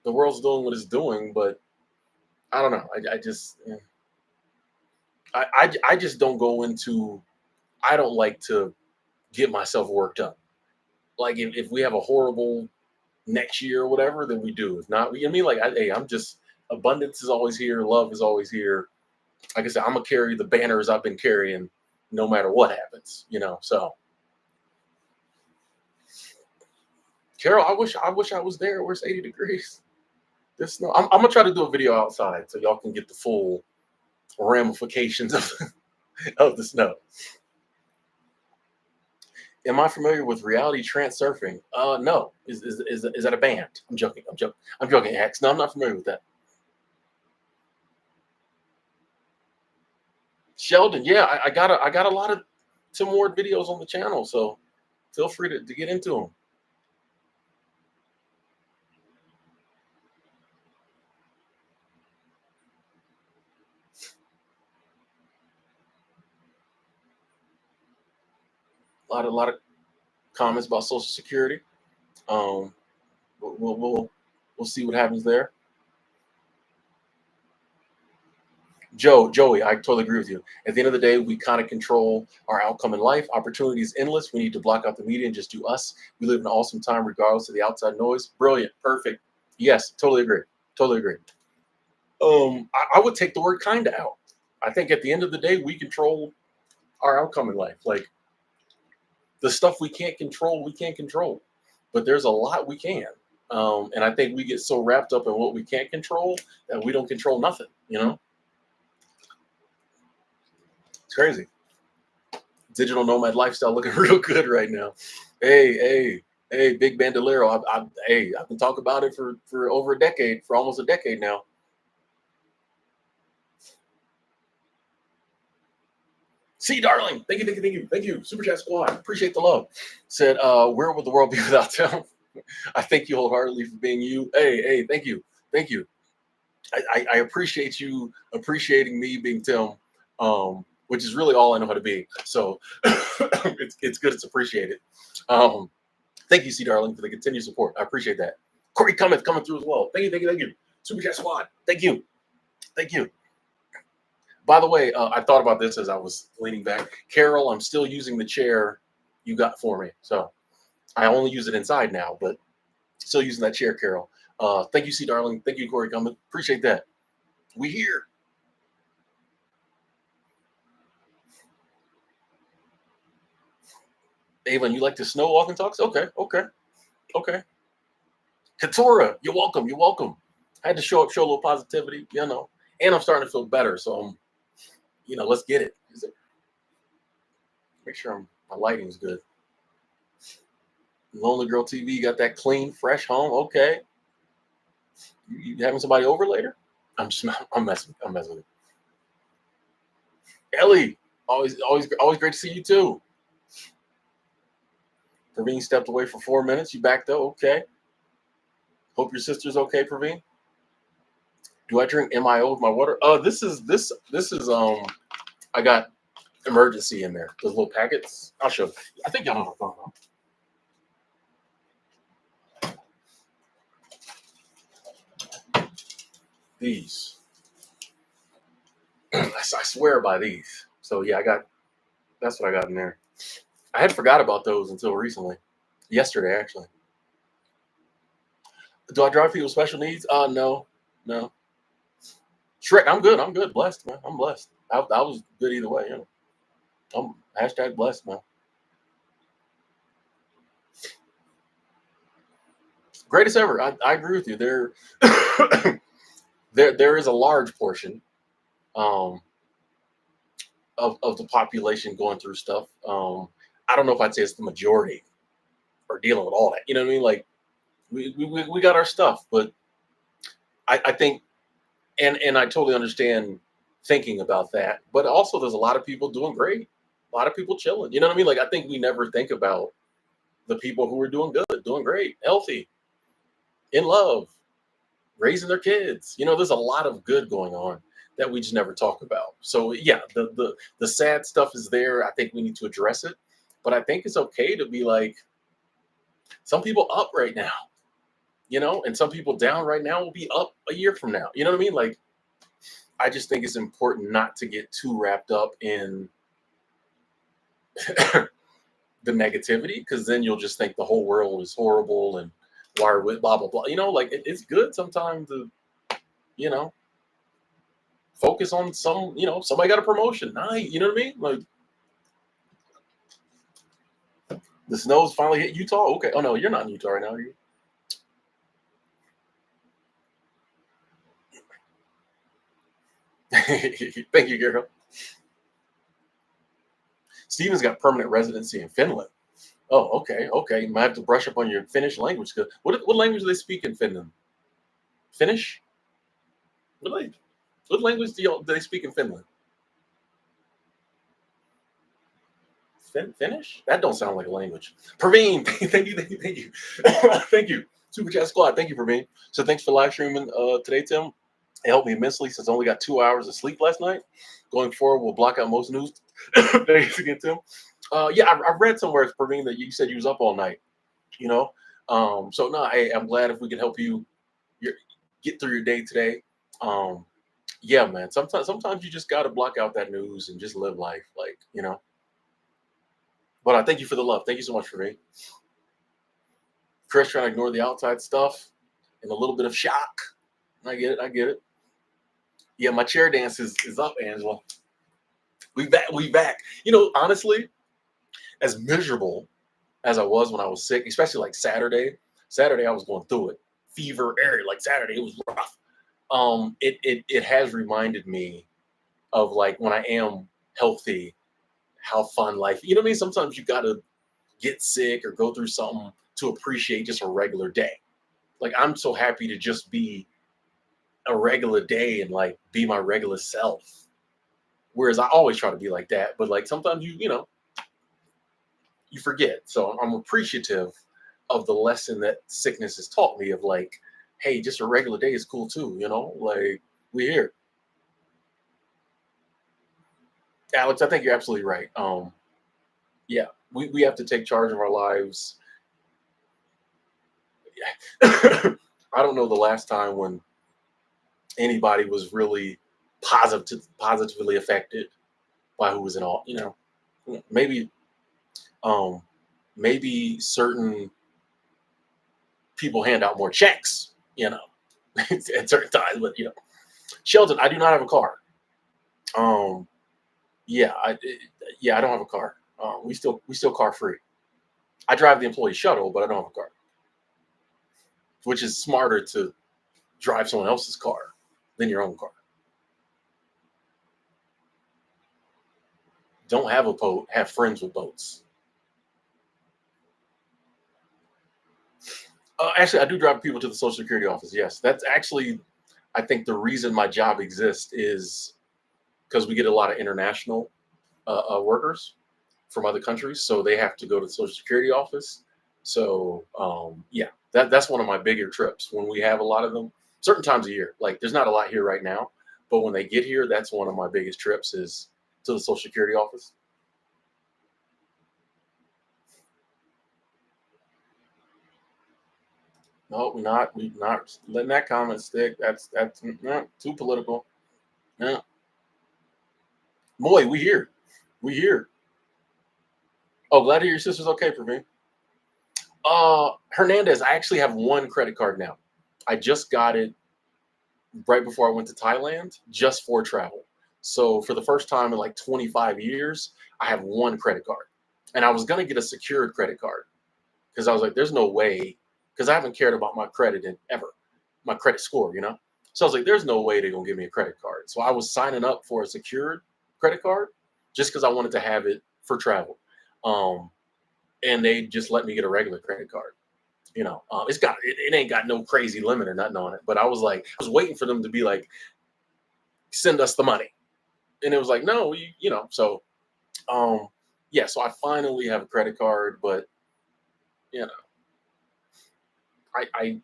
The world's doing what it's doing, but I don't know. I just I just don't go into. I don't like to get myself worked up. Like if we have a horrible next year or whatever, then we do. If not, we. I mean, like, hey, I'm just abundance is always here. Love is always here. Like I said, I'm gonna carry the banners I've been carrying, no matter what happens. So Carol, I wish I was there where it's 80 degrees. This snow. I'm gonna try to do a video outside so y'all can get the full ramifications of of the snow. Am I familiar with reality trance surfing? No. Is that a band? I'm joking. I'm joking. I'm joking. X. No, I'm not familiar with that. Sheldon, yeah, I got a lot of Tim Ward videos on the channel, so feel free to get into them. A lot of comments about Social Security. Um, we'll see what happens there. Joey, I totally agree with you. At the end of the day, we kind of control our outcome in life. Opportunity is endless. We need to block out the media and just do us. We live in an awesome time, regardless of the outside noise. Brilliant, perfect. Yes, totally agree. Totally agree. I would take the word kinda out. I think at the end of the day, we control our outcome in life. Like the stuff we can't control, we can't control. But there's a lot we can. And I think we get so wrapped up in what we can't control that we don't control nothing. It's crazy. Digital nomad lifestyle looking real good right now. Hey, Big Bandolero. I've been talking about it for over a decade, for almost a decade now. See, darling, thank you. Super chat squad, appreciate the love. Said, where would the world be without Tim? I thank you wholeheartedly for being you. Hey, thank you. I appreciate you appreciating me being Tim, which is really all I know how to be. So it's good. It's appreciated. Um, Thank you, C darling, for the continued support. I appreciate that. Corey coming through as well. Thank you. Super chat squad. Thank you. By the way, I thought about this as I was leaning back. Carol, I'm still using the chair you got for me. So I only use it inside now, but still using that chair, Carol. Thank you, C darling. Thank you, Corey coming. Appreciate that. We here. Avon, you like to snow walk and talks? Okay. Katora, you're welcome. I had to show a little positivity. And I'm starting to feel better. So let's get it. Make sure my lighting's good. Lonely Girl TV got that clean, fresh home. Okay. You having somebody over later? I'm messing with it. Ellie, always great to see you too. Praveen stepped away for 4 minutes. You back though? Okay. Hope your sister's okay, Praveen. Do I drink MIO with my water? This is I got emergency in there. Those little packets. I'll show you. I think y'all know what I'm talking about. These. I swear by these. So yeah, that's what I got in there. I had forgot about those until recently. Yesterday, actually. Do I drive people with special needs? No. Shrek, I'm good. Blessed, man. I'm blessed. I was good either way. I'm hashtag blessed, man. Greatest ever. I agree with you. There is a large portion of the population going through stuff. I don't know if I'd say it's the majority are dealing with all that. You know what I mean? Like we got our stuff, but I think and I totally understand thinking about that. But also there's a lot of people doing great, a lot of people chilling. You know what I mean? Like I think we never think about the people who are doing good, doing great, healthy, in love, raising their kids. There's a lot of good going on that we just never talk about. So yeah, the sad stuff is there. I think we need to address it. But I think it's okay to be like, some people up right now. and some people down right now will be up a year from now. You know what I mean? Like, I just think it's important not to get too wrapped up in the negativity, because then you'll just think the whole world is horrible and why are we blah blah blah. Like it's good sometimes to, you know, focus on somebody got a promotion. Nice, you know what I mean? Like the snow's finally hit Utah. Okay. Oh no, you're not in Utah right now, are you? Thank you, Gary. Steven's got permanent residency in Finland. Oh, okay, okay. You might have to brush up on your Finnish language. What language do they speak in Finland? Finnish? What language do they speak in Finland? Finnish? That don't sound like a language. Praveen, thank you, thank you, thank you, thank you. Super Chat Squad, thank you, Praveen. So thanks for live streaming today, Tim. It helped me immensely since I only got 2 hours of sleep last night. Going forward, we'll block out most news. Thanks again, Tim. Yeah, I read somewhere, Praveen, that you said you was up all night. You know, so no, hey, I'm glad if we can help you get through your day today. Yeah, man. Sometimes you just got to block out that news and just live life, like. But I thank you for the love. Thank you so much for me. Chris trying to ignore the outside stuff and a little bit of shock. I get it. I get it. Yeah, my chair dance is up, Angela. We back. We back. Honestly, as miserable as I was when I was sick, especially like Saturday. Saturday, I was going through it. Fever, area. Like Saturday, it was rough. It has reminded me of like when I am healthy, how fun life. You know what I mean? Sometimes you gotta get sick or go through something to appreciate just a regular day. Like I'm so happy to just be a regular day and like be my regular self. Whereas I always try to be like that, but like sometimes you forget. So I'm appreciative of the lesson that sickness has taught me of like, hey, just a regular day is cool too, like we're here. Alex, I think you're absolutely right. Yeah, we have to take charge of our lives. I don't know the last time when anybody was really positively affected by who was in all. Maybe um, maybe certain people hand out more checks. At certain times, but Sheldon, I do not have a car. Um, yeah, I don't have a car. We still car free. I drive the employee shuttle, but I don't have a car, which is smarter to drive someone else's car than your own car. Don't have a boat, have friends with boats. Actually, I do drive people to the Social Security office. Yes, that's actually, I think the reason my job exists is because we get a lot of international workers from other countries, so they have to go to the Social Security office. So yeah, that's one of my bigger trips when we have a lot of them. Certain times a year, like there's not a lot here right now, but when they get here, that's one of my biggest trips is to the Social Security office. No, we not letting that comment stick. That's too political. Yeah. Boy, we here. We here. Oh, glad to hear your sister's okay for me. Hernandez, I actually have one credit card now. I just got it right before I went to Thailand just for travel. So for the first time in like 25 years, I have one credit card. And I was gonna get a secured credit card because I was like, there's no way, because I haven't cared about my credit in ever, my credit score. So I was like, there's no way they're gonna give me a credit card. So I was signing up for a secured credit card just because I wanted to have it for travel. Um, and they just let me get a regular credit card. It ain't got no crazy limit or nothing on it. But I was waiting for them to be like, send us the money, and it was like, no, So, yeah. So I finally have a credit card, but you know, I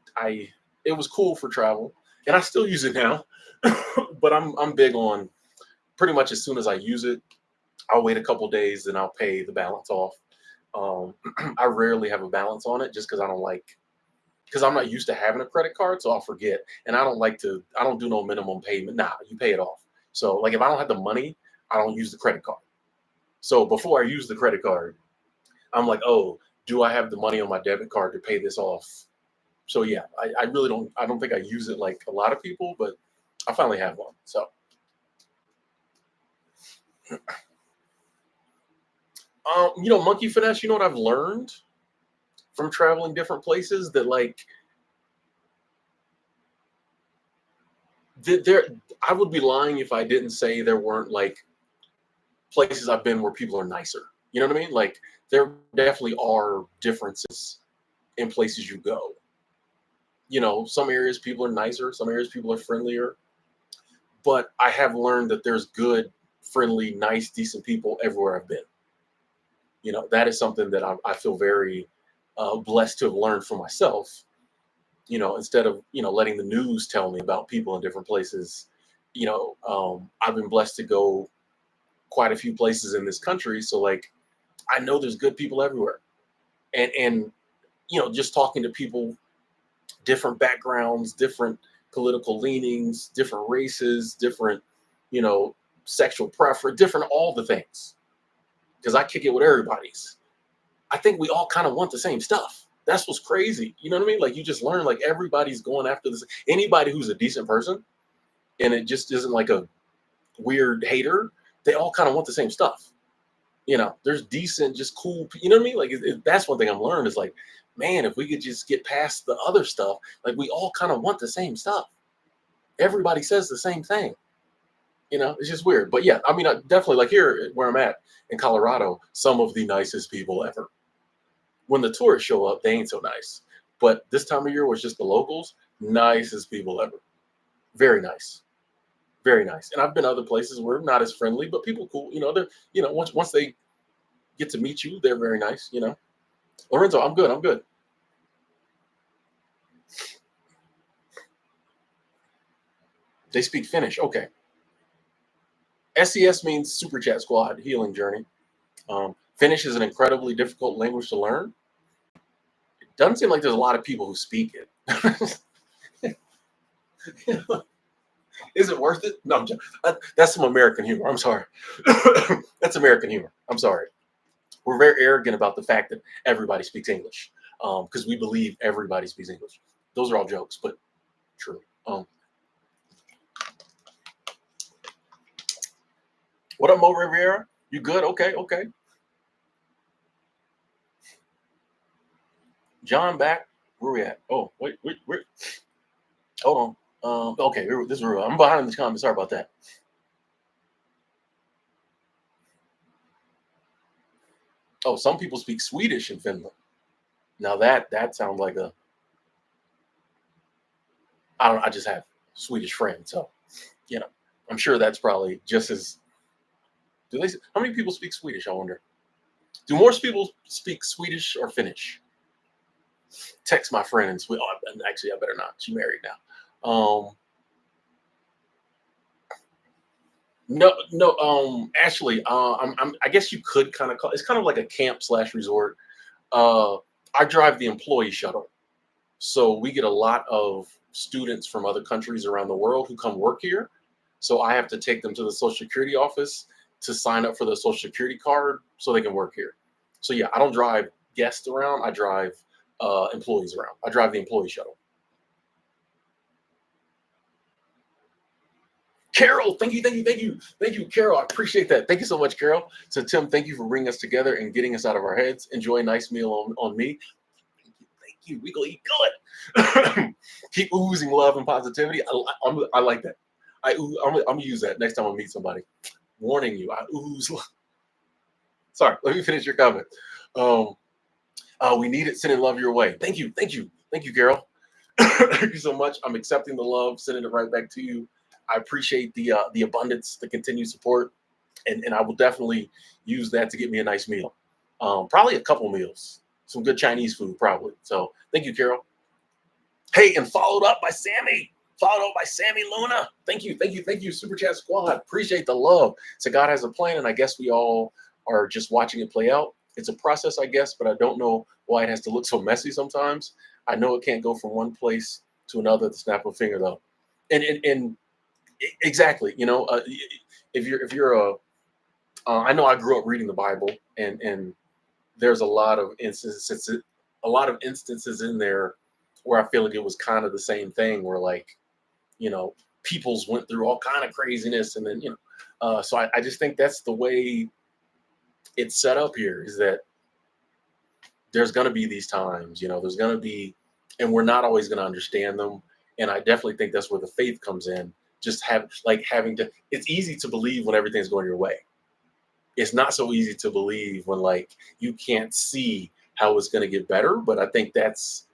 it was cool for travel, and I still use it now. But I'm big on pretty much as soon as I use it, I'll wait a couple days, and I'll pay the balance off. I rarely have a balance on it just because I don't like because I'm not used to having a credit card, so I'll forget. And I don't do no minimum payment. Nah, you pay it off. So like if I don't have the money, I don't use the credit card. So before I use the credit card, I'm like, oh, do I have the money on my debit card to pay this off? So yeah, I really don't. I don't think I use it like a lot of people, but I finally have one. So monkey finesse. You know what I've learned from traveling different places, that like there, I would be lying if I didn't say there weren't like places I've been where people are nicer. You know what I mean? Like there definitely are differences in places you go. Some areas people are nicer, some areas people are friendlier, but I have learned that there's good, friendly, nice, decent people everywhere I've been. That is something that I feel very blessed to have learned for myself. Instead of letting the news tell me about people in different places. I've been blessed to go quite a few places in this country, so like I know there's good people everywhere, and just talking to people, different backgrounds, different political leanings, different races, different you know sexual preference, different all the things, because I kick it with everybody's. I think we all kind of want the same stuff. That's what's crazy. You know what I mean? Like you just learn like everybody's going after this. Anybody who's a decent person and it just isn't like a weird hater, they all kind of want the same stuff. There's decent, just cool. You know what I mean? Like that's one thing I'm learning is like, man, if we could just get past the other stuff, like we all kind of want the same stuff. Everybody says the same thing. It's just weird. But yeah, I mean, I definitely like here where I'm at in Colorado, some of the nicest people ever. When the tourists show up, they ain't so nice. But this time of year, where it's just the locals, nicest people ever. Very nice, very nice. And I've been other places where not as friendly, but people cool. They're once they get to meet you, they're very nice. Lorenzo, I'm good. I'm good. They speak Finnish. Okay. SES means Super Chat Squad Healing Journey. Finnish is an incredibly difficult language to learn. It doesn't seem like there's a lot of people who speak it. Is it worth it? No, that's some American humor. I'm sorry. That's American humor. I'm sorry. We're very arrogant about the fact that everybody speaks English, because we believe everybody speaks English. Those are all jokes, but true. What up, Mo Riviera? You good? Okay, okay. John back. Where we at? Oh, wait. Hold on. Okay, this is real. I'm behind in the comments. Sorry about that. Oh, some people speak Swedish in Finland. Now that sounds like I don't. I just have Swedish friends, so I'm sure that's probably just as. Do they? How many people speak Swedish? I wonder. Do more people speak Swedish or Finnish? Text my friend in Sweden. Oh, actually, I better not. She's married now. No, no. Actually, I guess you could kind of call. It's kind of like a camp/resort. Uh, I drive the employee shuttle, so we get a lot of students from other countries around the world who come work here. So I have to take them to the Social Security office to sign up for the Social Security card so they can work here. So yeah, I don't drive guests around. I drive employees around. I drive the employee shuttle. Carol, thank you, Carol. I appreciate that. Thank you so much, Carol. So Tim, thank you for bringing us together and getting us out of our heads. Enjoy a nice meal on me. Thank you. We gonna eat good. Keep oozing love and positivity. I like that. I'm gonna use that next time I meet somebody. Warning you, I ooze. Sorry, let me finish your comment. We need it. Sending love your way. Thank you, Carol. Thank you so much. I'm accepting the love, sending it right back to you. I appreciate the abundance, the continued support, and I will definitely use that to get me a nice meal. Probably a couple meals, some good Chinese food, probably. So thank you, Carol. Hey, and followed up by Sammy. Followed up by Sammy Luna. Thank you, Super Chat Squad. Appreciate the love. So God has a plan, and I guess we all are just watching it play out. It's a process, I guess, but I don't know why it has to look so messy sometimes. I know it can't go from one place to another at the snap of a finger, though. And exactly, if you're a, I know I grew up reading the Bible, and there's a lot of instances in there where I feel like it was kind of the same thing, where like, peoples went through all kind of craziness, and then so I just think that's the way it's set up here, is that there's going to be these times, there's going to be, and we're not always going to understand them. And I definitely think that's where the faith comes in. Just having to, it's easy to believe when everything's going your way. It's not so easy to believe when like you can't see how it's going to get better. But I think that's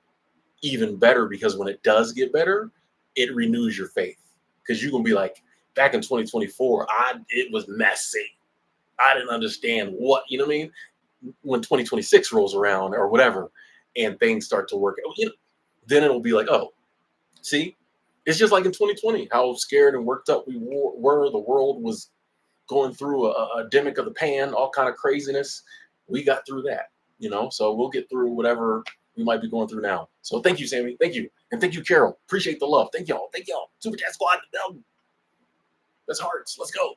even better, because when it does get better, it renews your faith. Because you're going to be like, back in 2024, it was messy. I didn't understand what, you know what I mean? When 2026 rolls around or whatever, and things start to work, then it'll be like, oh, see, it's just like in 2020, how scared and worked up we were. The world was going through a demic of the pan, all kind of craziness. We got through that, so we'll get through whatever we might be going through now. So thank you, Sammy. Thank you. And thank you, Carol. Appreciate the love. Thank y'all. Thank y'all. Super Chat Squad. That's hearts. Let's go.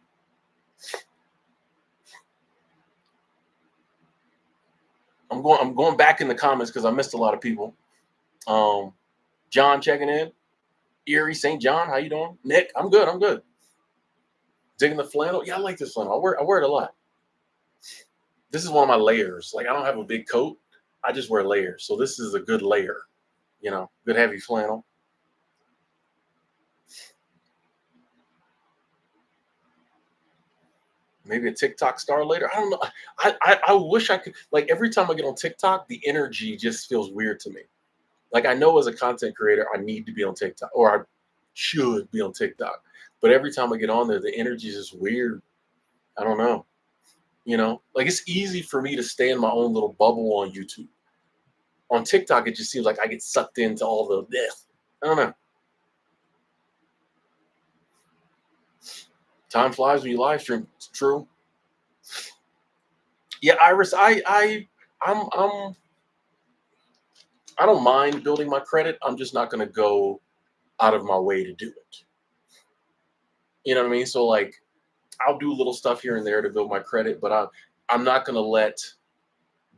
I'm going back in the comments because I missed a lot of people. John checking in. Erie, St. John, how you doing? Nick, I'm good. I'm good. Digging the flannel. Yeah, I like this flannel. I wear it a lot. This is one of my layers. Like, I don't have a big coat. I just wear layers. So this is a good layer. Good heavy flannel. Maybe a TikTok star later. I don't know. I wish I could. Like, every time I get on TikTok, the energy just feels weird to me. Like, I know as a content creator, I need to be on TikTok, or I should be on TikTok. But every time I get on there, the energy is just weird. I don't know. Like, it's easy for me to stay in my own little bubble on YouTube. On TikTok, it just seems like I get sucked into all the this. I don't know. Time flies when you live stream. It's true. Yeah, Iris, I don't mind building my credit. I'm just not going to go out of my way to do it. You know what I mean? So like, I'll do little stuff here and there to build my credit, but I'm not going to let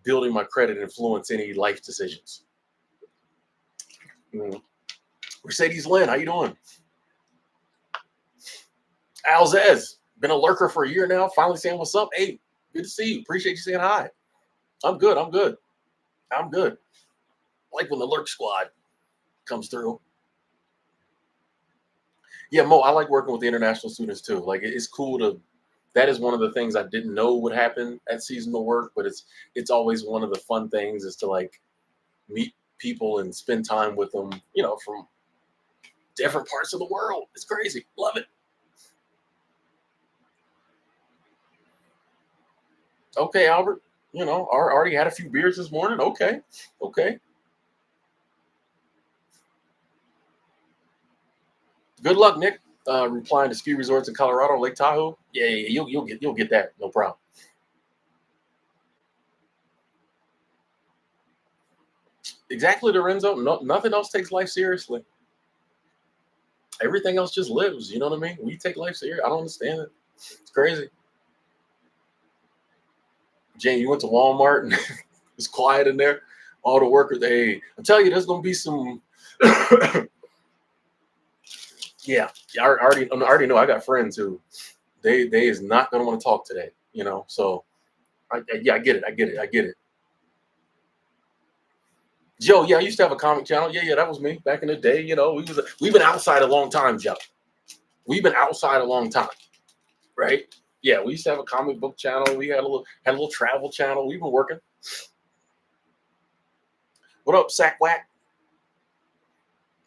building my credit influence any life decisions. Mercedes Lynn, how you doing? Alzez, been a lurker for a year now. Finally saying what's up. Hey, good to see you. Appreciate you saying hi. I'm good. I'm good. I'm good. Like when the lurk squad comes through. Yeah, Mo, I like working with the international students too. Like, it's cool to. That is one of the things I didn't know would happen at seasonal work, but it's always one of the fun things is to like meet people and spend time with them, from different parts of the world. It's crazy. Love it. Okay, Albert. Already had a few beers this morning. Okay. Good luck, Nick. Replying to ski resorts in Colorado, Lake Tahoe. Yeah, you'll get that. No problem. Exactly, Lorenzo. No, nothing else takes life seriously. Everything else just lives. You know what I mean? We take life serious. I don't understand it. It's crazy. Jane, you went to Walmart and it's quiet in there. All the workers, hey, I'm telling you, there's gonna be some. Yeah, I already know. I got friends who they is not gonna want to talk today. So I get it. Joe, yeah, I used to have a comic channel. Yeah, that was me back in the day. We've been outside a long time, Joe. We've been outside a long time, right? Yeah, we used to have a comic book channel. We had a little travel channel. We've been working. What up, Sack Whack?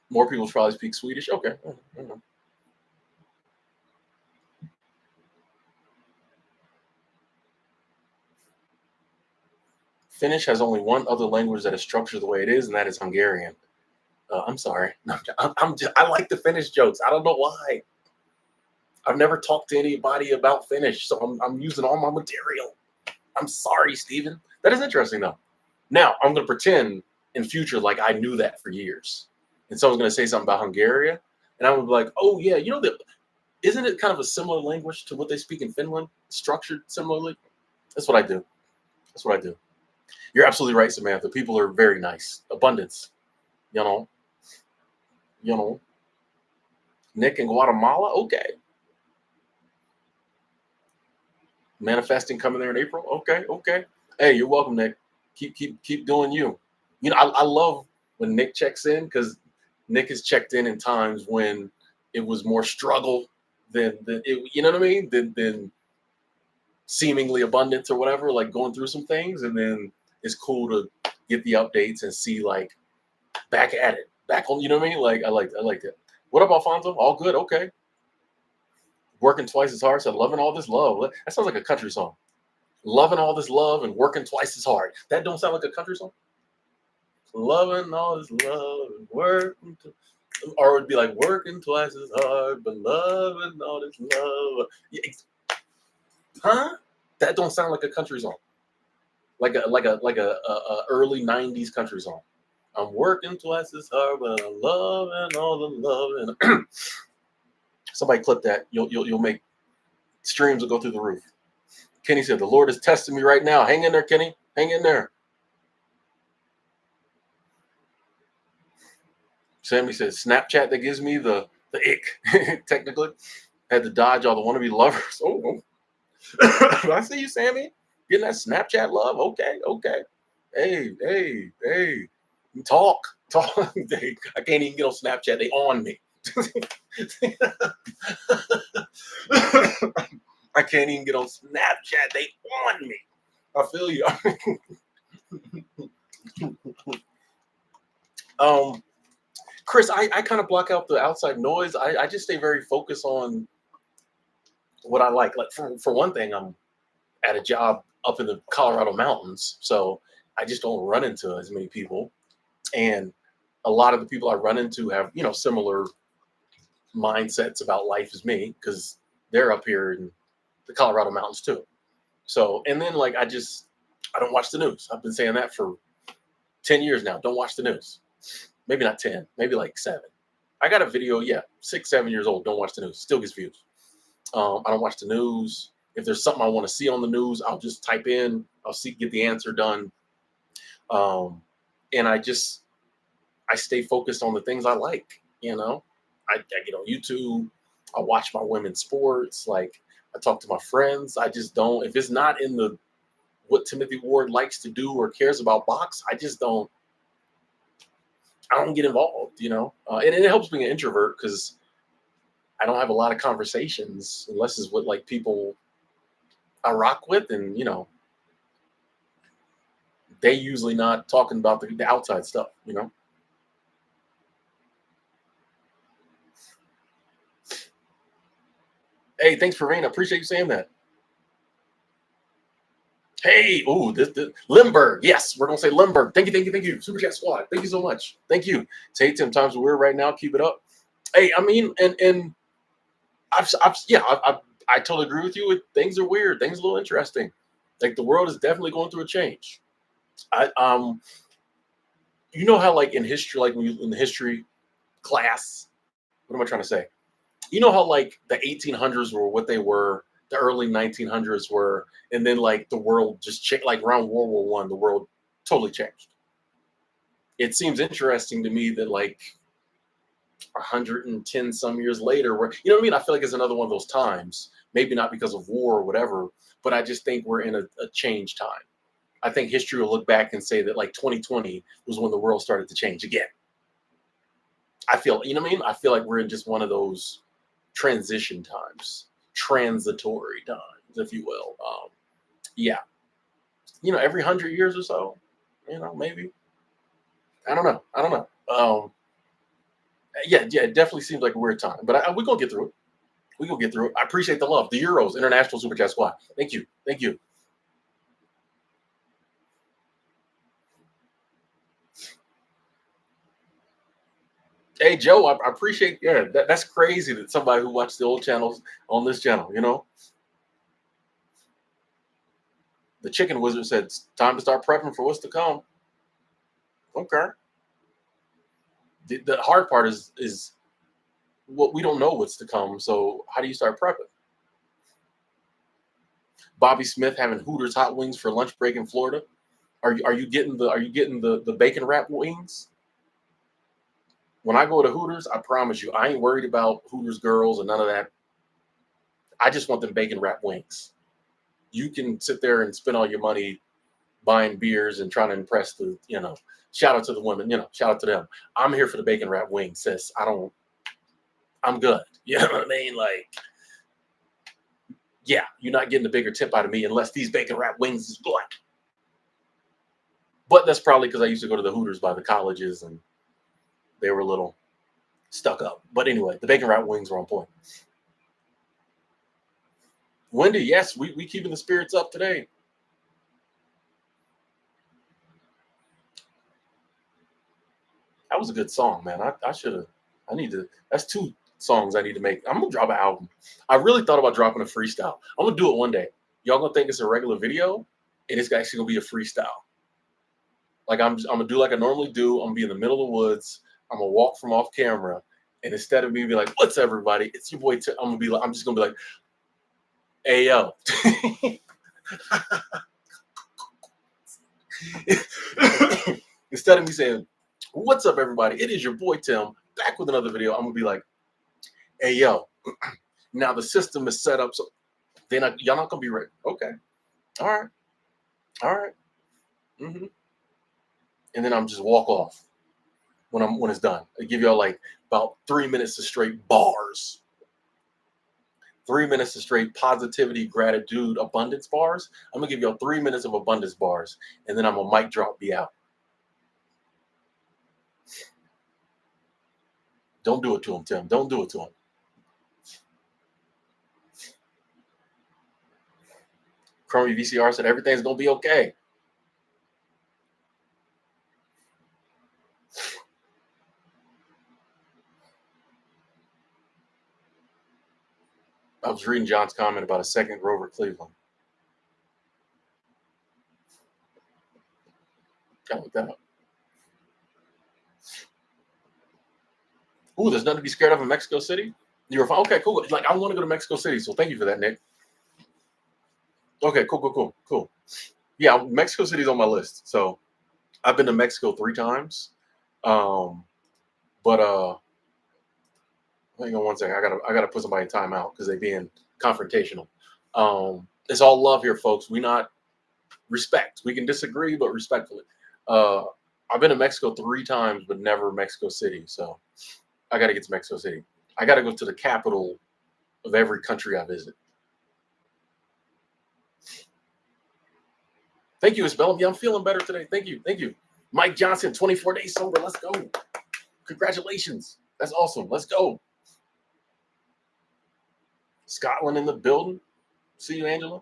More people probably speak Swedish. Okay. Finnish has only one other language that is structured the way it is, and that is Hungarian. I'm sorry. I like the Finnish jokes. I don't know why. I've never talked to anybody about Finnish, so I'm using all my material. I'm sorry, Steven. That is interesting, though. Now, I'm going to pretend in future, like I knew that for years. And someone's going to say something about Hungary, and I would be like, oh yeah, you know that, isn't it kind of a similar language to what they speak in Finland, structured similarly? That's what I do. That's what I do. You're absolutely right, Samantha. People are very nice. Abundance, you know, you know. Nick in Guatemala, okay. Manifesting coming there in April, okay, okay. Hey, you're welcome, Nick. Keep doing you. You know, I love when Nick checks in, because Nick has checked in times when it was more struggle than it, you know what I mean? Than seemingly abundance or whatever, like going through some things, and then it's cool to get the updates and see like back at it, back on, you know what I mean? Like I like that. What up, Alfonso? All good, okay. Working twice as hard, so loving all this love. That sounds like a country song. Loving all this love and working twice as hard. That don't sound like a country song. Loving all this love and working, or it would be like working twice as hard, but loving all this love. Yeah, huh? That don't sound like a country song. Like a early '90s country song. I'm working twice as hard, but I'm loving all the love. And somebody clip that. You'll make streams will go through the roof. Kenny said, "The Lord is testing me right now. Hang in there, Kenny. Hang in there." Sammy says, "Snapchat that gives me the ick." Technically, had to dodge all the wannabe lovers. Oh, I see you, Sammy. Getting that Snapchat love. Okay, okay. Hey. Talk. I can't even get on Snapchat. They on me. I can't even get on Snapchat. They on me. I feel you. Chris, I kind of block out the outside noise. I just stay very focused on what I like. Like for one thing, I'm at a job up in the Colorado mountains, so I just don't run into as many people. And a lot of the people I run into have, similar mindsets about life as me, because they're up here in the Colorado mountains too. So, and then like I don't watch the news. I've been saying that for 10 years now. Don't watch the news. Maybe not 10, maybe like 7. I got a video, yeah, 6, 7 years old. Don't watch the news. Still gets views. I don't watch the news. If there's something I want to see on the news, I'll just type in. I'll get the answer done. And I stay focused on the things I like. I get on YouTube. I watch my women's sports. Like I talk to my friends. I just don't. If it's not in the what Timothy Ward likes to do or cares about box, I don't get involved. And it helps being an introvert, because I don't have a lot of conversations unless it's with like people I rock with, and they usually not talking about the outside stuff. Hey, thanks for rain. I appreciate you saying that. Hey, this Limburg. Yes, we're gonna say Limburg. Thank you. Super Chat Squad. Thank you so much. Thank you. Say 10 times weird right now. Keep it up. Hey, I mean, and I totally agree with you. Things are weird. Things are a little interesting. Like the world is definitely going through a change. You know how like in history, like when you in the history class, what am I trying to say? You know how like the 1800s were what they were, the early 1900s were, and then like the world just changed. Like around World War One, the world totally changed. It seems interesting to me that like 110 some years later, where you know what I mean. I feel like it's another one of those times. Maybe not because of war or whatever, but I just think we're in a change time. I think history will look back and say that like 2020 was when the world started to change again. I feel, you know what I mean? I feel like we're in just one of those transition times, transitory times, if you will. Yeah. Every 100 years or so, maybe. I don't know. Yeah, it definitely seems like a weird time, but we're going to get through it. We're going to get through it. I appreciate the love. The Euros, International Super Chat Squad. Thank you. Hey, Joe, I appreciate, yeah, that's crazy that somebody who watched the old channels on this channel, The Chicken Wizard said, it's time to start prepping for what's to come. Okay. The hard part is what we don't know what's to come. So how do you start prepping? Bobby Smith having Hooters hot wings for lunch break in Florida. Are you getting the bacon wrap wings? When I go to Hooters, I promise you, I ain't worried about Hooters girls and none of that. I just want them bacon wrap wings. You can sit there and spend all your money buying beers and trying to impress shout out to the women, shout out to them. I'm here for the bacon wrap wings, sis. I'm good. You know what I mean? Like, yeah, you're not getting a bigger tip out of me unless these bacon wrap wings is good. But that's probably because I used to go to the Hooters by the colleges and they were a little stuck up. But anyway, the bacon wrap wings were on point. Wendy, yes, we keeping the spirits up today. That was a good song, man. I should have. I need to. That's two songs I need to make. I'm gonna drop an album. I really thought about dropping a freestyle. I'm gonna do it one day. Y'all gonna think it's a regular video, and it's actually gonna be a freestyle. Like I'm gonna do like I normally do. I'm gonna be in the middle of the woods. I'm gonna walk from off camera, and instead of me being like, "What's everybody?" It's your boy. I'm gonna be like, I'm just gonna be like, "Hey yo." Instead of me saying, "What's up, everybody?" It is your boy Tim back with another video. I'm gonna be like, "Hey yo." Now the system is set up so y'all not gonna be ready. Okay, all right, all right. Mm-hmm. And then I'm just walk off when it's done. I give y'all like about 3 minutes of straight bars. 3 minutes of straight positivity, gratitude, abundance bars. I'm gonna give y'all 3 minutes of abundance bars, and then I'm a mic drop be out. Don't do it to him, Tim. Don't do it to him. Crummy VCR said everything's gonna be okay. I was reading John's comment about a second Grover Cleveland. Gotta look that up. Ooh, there's nothing to be scared of in Mexico City. You're fine. Okay, cool. Like I want to go to Mexico City, so thank you for that, Nick. Okay, cool. Yeah, Mexico City's on my list. So I've been to Mexico 3 times. But hang on one second. I gotta put somebody in timeout because they being confrontational. It's all love here, folks. We not respect. We can disagree, but respectfully. Uh, I've been to Mexico 3 times, but never Mexico City. So I gotta get to Mexico City. I gotta go to the capital of every country I visit. Thank you, Isabella. Yeah, I'm feeling better today. Thank you. Mike Johnson, 24 days sober. Let's go. Congratulations. That's awesome. Let's go. Scotland in the building. See you, Angela.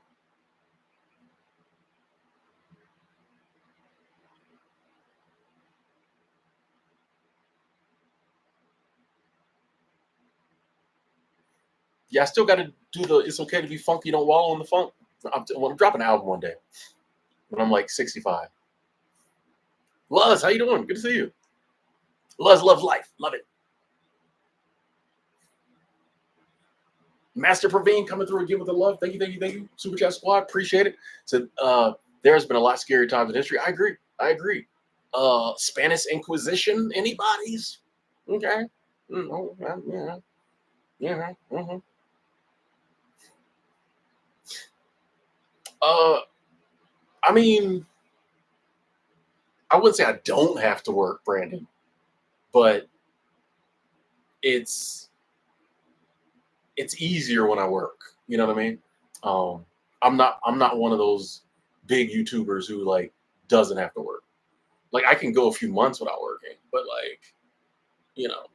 Yeah, I still got to do the "It's okay to be funky, don't wallow in the funk." I'm dropping an album one day when I'm like 65. Luz, how you doing? Good to see you. Luz loves life. Love it. Master Praveen coming through again with the love. Thank you. Super Chat Squad, appreciate it. So there's been a lot scary times in history. I agree. Spanish Inquisition, anybody's? Okay. Yeah. Mm-hmm. Uh, I mean, I wouldn't say I don't have to work, Brandon, but it's it's easier when I work. You know what I mean? Um, I'm not one of those big YouTubers who like doesn't have to work. Like I can go a few months without working, but like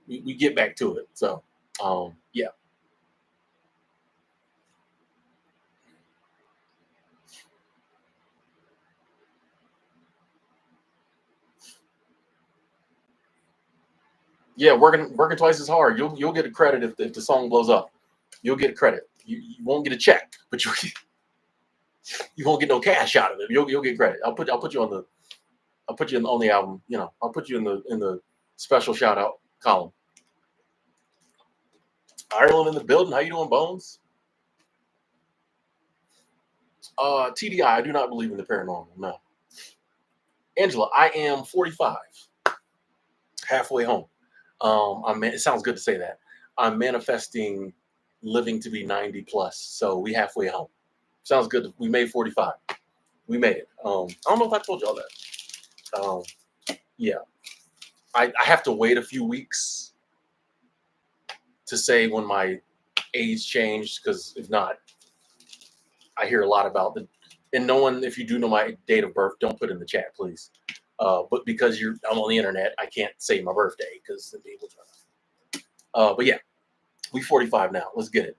we get back to it. So yeah. Yeah, working twice as hard. You'll get a credit if the song blows up. You'll get a credit. You won't get a check, but you won't get no cash out of it. You'll get credit. I'll put you on the I'll put you on the album. I'll put you in the special shout out column. Ireland in the building. How you doing, Bones? TDI. I do not believe in the paranormal. No. Angela, I am 45, halfway home. It sounds good to say that. I'm manifesting living to be 90 plus. So we halfway home. Sounds good. We made 45. We made it. I don't know if I told y'all that. Yeah. I have to wait a few weeks to say when my age changed, because if not, I hear a lot about the. And no one, if you do know my date of birth, don't put in the chat, please. But because I'm on the internet, I can't say my birthday because the people try to. But yeah, we 45 now. Let's get it.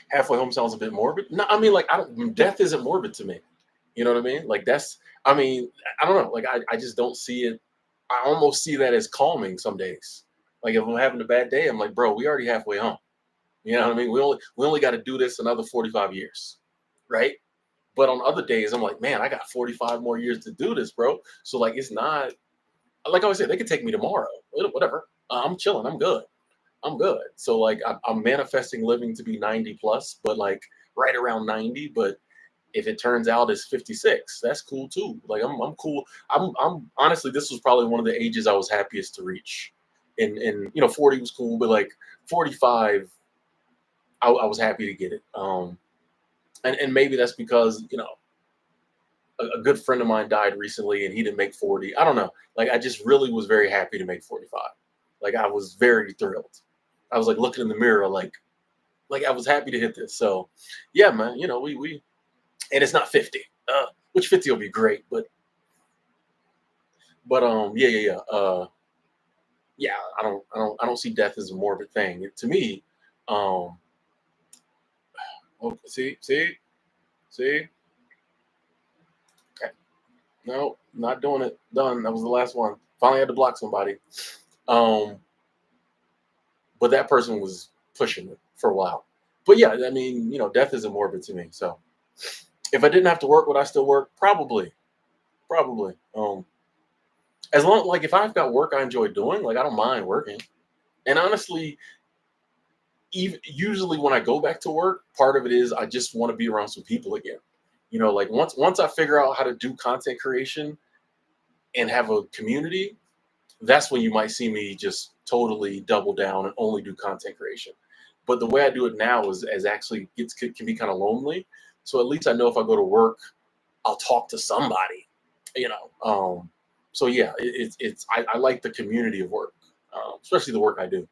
Halfway home sounds a bit morbid. No, I mean, like, death isn't morbid to me. You know what I mean? Like, I mean, I don't know. Like, I just don't see it. I almost see that as calming some days. Like, if I'm having a bad day, I'm like, bro, we already halfway home. You know what I mean? We only got to do this another 45 years, right? But on other days, I'm like, man, I got 45 more years to do this, bro. So like, it's not like I always say, they could take me tomorrow, whatever. I'm chilling. I'm good. I'm good. So like, I'm manifesting living to be 90 plus, but like right around 90. But if it turns out it's 56, that's cool too. Like I'm cool. I'm honestly, this was probably one of the ages I was happiest to reach. And 40 was cool, but like 45, I was happy to get it. And maybe that's because a good friend of mine died recently and he didn't make 40. I don't know. Like I just really was very happy to make 45. Like I was very thrilled. I was like looking in the mirror, like I was happy to hit this. So yeah, man, we and it's not 50. Which 50 will be great, but yeah. I don't see death as a morbid thing. To me, um see. Okay. No, not doing it. Done. That was the last one. Finally had to block somebody. Um, but that person was pushing it for a while. But yeah, I mean, death isn't morbid to me. So if I didn't have to work, would I still work? Probably. Probably. As long like if I've got work I enjoy doing, like I don't mind working. And honestly, even usually when I go back to work, part of it is I just want to be around some people again. Like once I figure out how to do content creation and have a community, that's when you might see me just totally double down and only do content creation. But the way I do it now is actually can be kind of lonely. So at least I know if I go to work, I'll talk to somebody, you know. So yeah, I like the community of work, especially the work I do.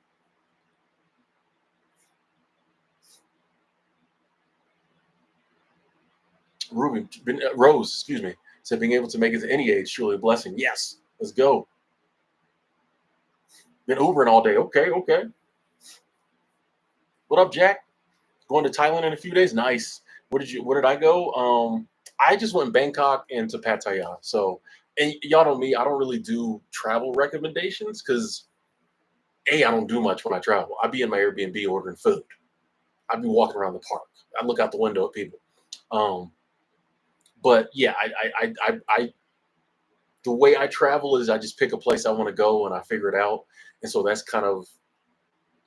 Rose, excuse me, said being able to make it to any age surely a blessing. Yes, let's go. Been Ubering all day. Okay, okay. What up, Jack? Going to Thailand in a few days. Nice. Where did I go? I just went Bangkok and to Pattaya. So, and y'all know me, I don't really do travel recommendations because I don't do much when I travel. I be in my Airbnb ordering food. I'd be walking around the park. I look out the window at people. Um, but yeah, the way I travel is I just pick a place I want to go and I figure it out. And so that's kind of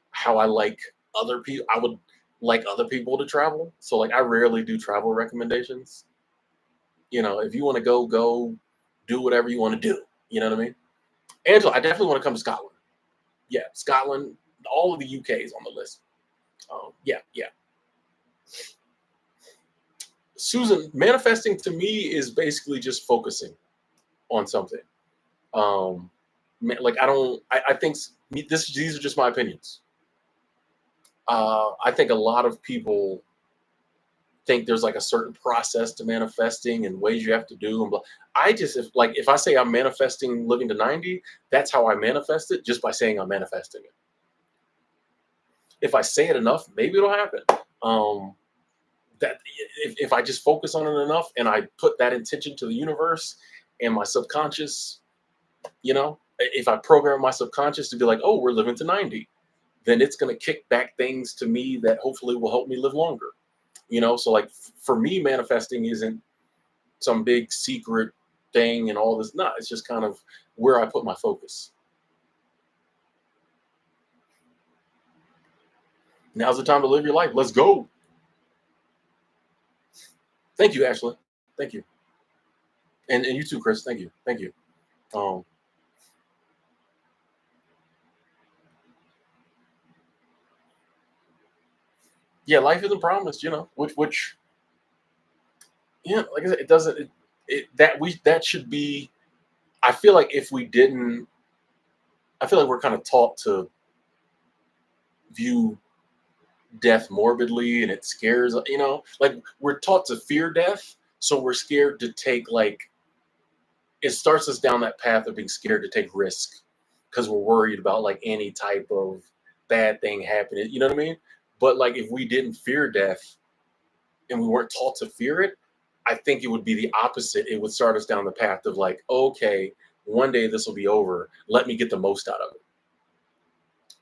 how I like other people. I would like other people to travel. So like I rarely do travel recommendations. If you want to go do whatever you want to do. You know what I mean? Angela, I definitely want to come to Scotland. Yeah, Scotland. All of the UK is on the list. Yeah, yeah. Susan, manifesting to me is basically just focusing on something. Um, like I don't. I think these are just my opinions. I think a lot of people think there's like a certain process to manifesting and ways you have to do and blah. I just if I say I'm manifesting living to 90, that's how I manifest it just by saying I'm manifesting it. If I say it enough, maybe it'll happen. Um, that if I just focus on it enough and I put that intention to the universe and my subconscious, If I program my subconscious to be like, oh, we're living to 90, then it's going to kick back things to me that hopefully will help me live longer. So like for me, manifesting isn't some big secret thing and all this. No, it's just kind of where I put my focus. Now's the time to live your life. Let's go. Thank you, Ashley. Thank you. And you too, Chris. Thank you. Thank you. Um, yeah, life isn't promised, which yeah, like I said, it doesn't that should be. I feel like if we didn't, I feel like we're kind of taught to view death morbidly, and it scares, like we're taught to fear death, so we're scared to take, like, it starts us down that path of being scared to take risk because we're worried about like any type of bad thing happening, you know what I mean? But like if we didn't fear death and we weren't taught to fear it, I think it would be the opposite. It would start us down the path of like, okay, one day this will be over, let me get the most out of it.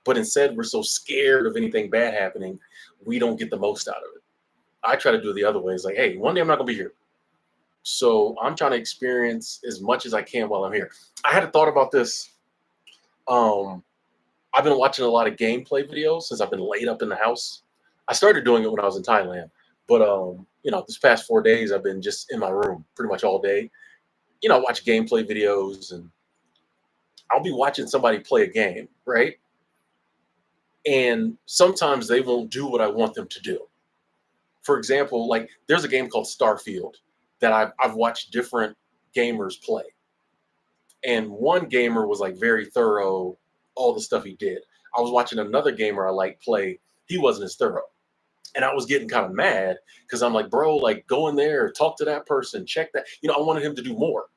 But instead we're so scared of anything bad happening, we don't get the most out of it. I try to do it the other way. It's like, hey, one day I'm not gonna be here, so I'm trying to experience as much as I can while I'm here. I had a thought about this. um I've been watching a lot of gameplay videos since I've been laid up in the house. I started doing it when I was in Thailand, but this past 4 days I've been just in my room pretty much all day. Watch gameplay videos, and I'll be watching somebody play a game, right? And sometimes they won't do what I want them to do. For example, like there's a game called Starfield that I've watched different gamers play. And one gamer was like very thorough, all the stuff he did. I was watching another gamer I like play. He wasn't as thorough. And I was getting kind of mad because I'm like, bro, like go in there, talk to that person, check that. I wanted him to do more.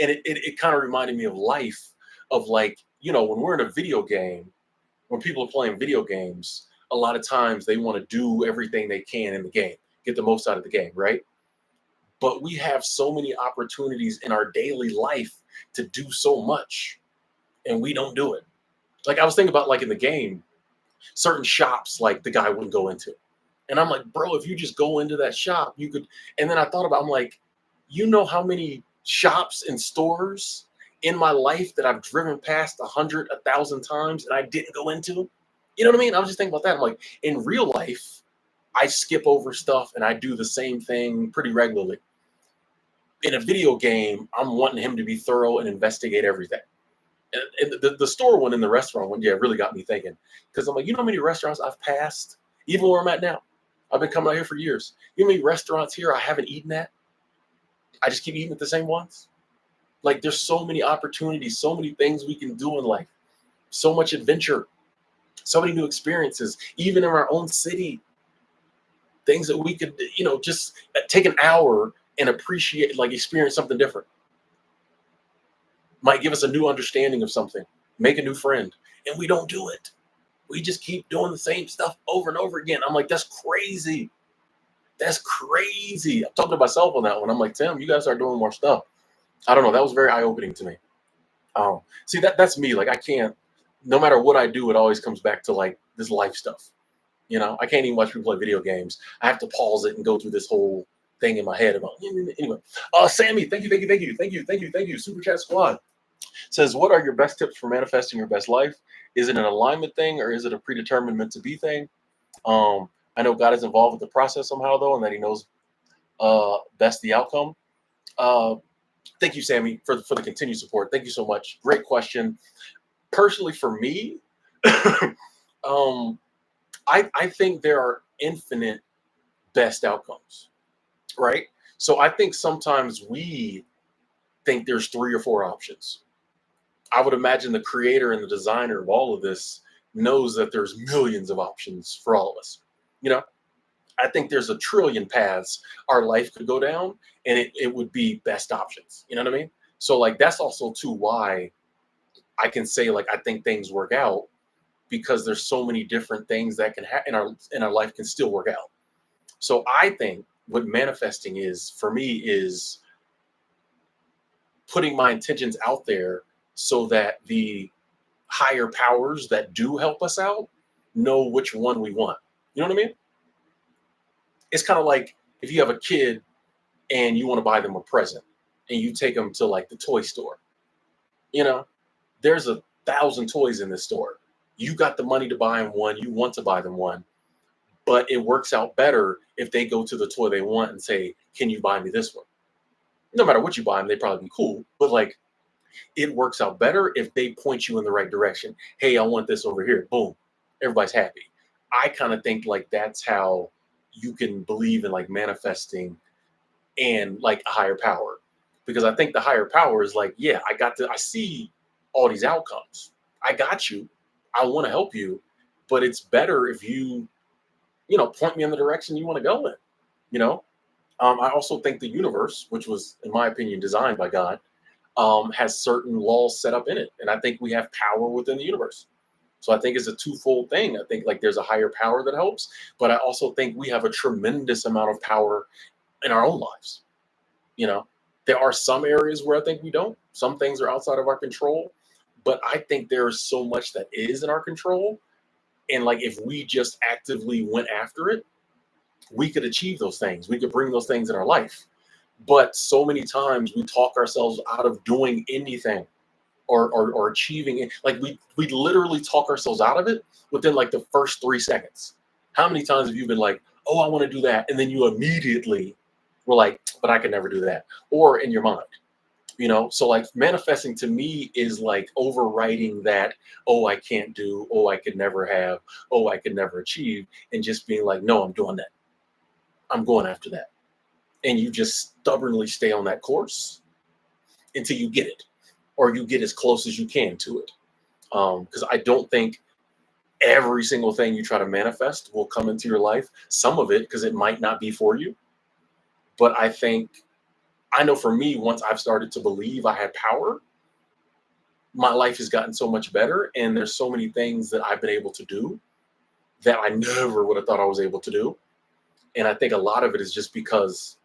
And it kind of reminded me of life, of like, when we're in a video game, when people are playing video games, a lot of times they want to do everything they can in the game, get the most out of the game, right? But we have so many opportunities in our daily life to do so much, and we don't do it. Like I was thinking about, like in the game, certain shops like the guy wouldn't go into. And I'm like, bro, if you just go into that shop, you could. And then I thought about, I'm like, you know how many shops and stores in my life that I've driven past 100, 1,000 times and I didn't go into? You know what I mean? I was just thinking about that. I'm like, in real life, I skip over stuff and I do the same thing pretty regularly. In a video game, I'm wanting him to be thorough and investigate everything. And the store one and the restaurant one, yeah, really got me thinking. Because I'm like, how many restaurants I've passed, even where I'm at now? I've been coming out here for years. You know how many restaurants here I haven't eaten at? I just keep eating at the same ones. Like, there's so many opportunities, so many things we can do in life, so much adventure, so many new experiences, even in our own city. Things that we could, just take an hour and appreciate, like experience something different. Might give us a new understanding of something, make a new friend, and we don't do it. We just keep doing the same stuff over and over again. I'm like, that's crazy. That's crazy. I'm talking to myself on that one. I'm like, Tim, you guys are doing more stuff. I don't know. That was very eye opening to me. See, that's me. Like I can't. No matter what I do, it always comes back to like this life stuff. I can't even watch people play video games. I have to pause it and go through this whole thing in my head about. Anyway, Sammy, thank you. Super Chat Squad says, what are your best tips for manifesting your best life? Is it an alignment thing or is it a predetermined meant to be thing? I know God is involved with the process somehow though, and that He knows best the outcome. Thank you, Sammy, for the continued support. Thank you so much. Great question. Personally, for me, I think there are infinite best outcomes, right? So I think sometimes we think there's 3 or 4 options. I would imagine the creator and the designer of all of this knows that there's millions of options for all of us. I think there's a trillion paths our life could go down, and it would be best options. You know what I mean? So like that's also too why I can say like I think things work out, because there's so many different things that can happen in our life can still work out. So I think what manifesting is for me is putting my intentions out there so that the higher powers that do help us out know which one we want. You know what I mean? It's kind of like if you have a kid and you want to buy them a present and you take them to like the toy store. You know, there's 1,000 toys in this store. You got the money to buy them one, you want to buy them one, but it works out better if they go to the toy they want and say, "Can you buy me this one?" No matter what you buy them, they'd probably be cool, but like it works out better if they point you in the right direction. Hey, I want this over here. Boom. Everybody's happy. I kind of think like that's how you can believe in like manifesting and like a higher power. Because I think the higher power is like, yeah, I see all these outcomes. I got you. I want to help you, but it's better if you point me in the direction you want to go in, you know? I also think the universe, which was, in my opinion, designed by God, has certain laws set up in it. And I think we have power within the universe. So I think it's a twofold thing. I think like there's a higher power that helps, but I also think we have a tremendous amount of power in our own lives. You know, there are some areas where I think we don't. Some things are outside of our control, but I think there is so much that is in our control. And like if we just actively went after it, we could achieve those things. We could bring those things in our life. But so many times we talk ourselves out of doing anything or achieving it. Like we literally talk ourselves out of it within like the first 3 seconds. How many times have you been like, oh, I want to do that, and then you immediately were like, but I could never do that, or in your mind, So like manifesting to me is like overwriting that, oh, I can't do, oh, I could never have, oh, I could never achieve, and just being like, no, I'm doing that. I'm going after that, and you just stubbornly stay on that course until you get it, or you get as close as you can to it. Because I don't think every single thing you try to manifest will come into your life. Some of it, because it might not be for you. But I know for me, once I've started to believe I had power, my life has gotten so much better. And there's so many things that I've been able to do that I never would have thought I was able to do. And I think a lot of it is just because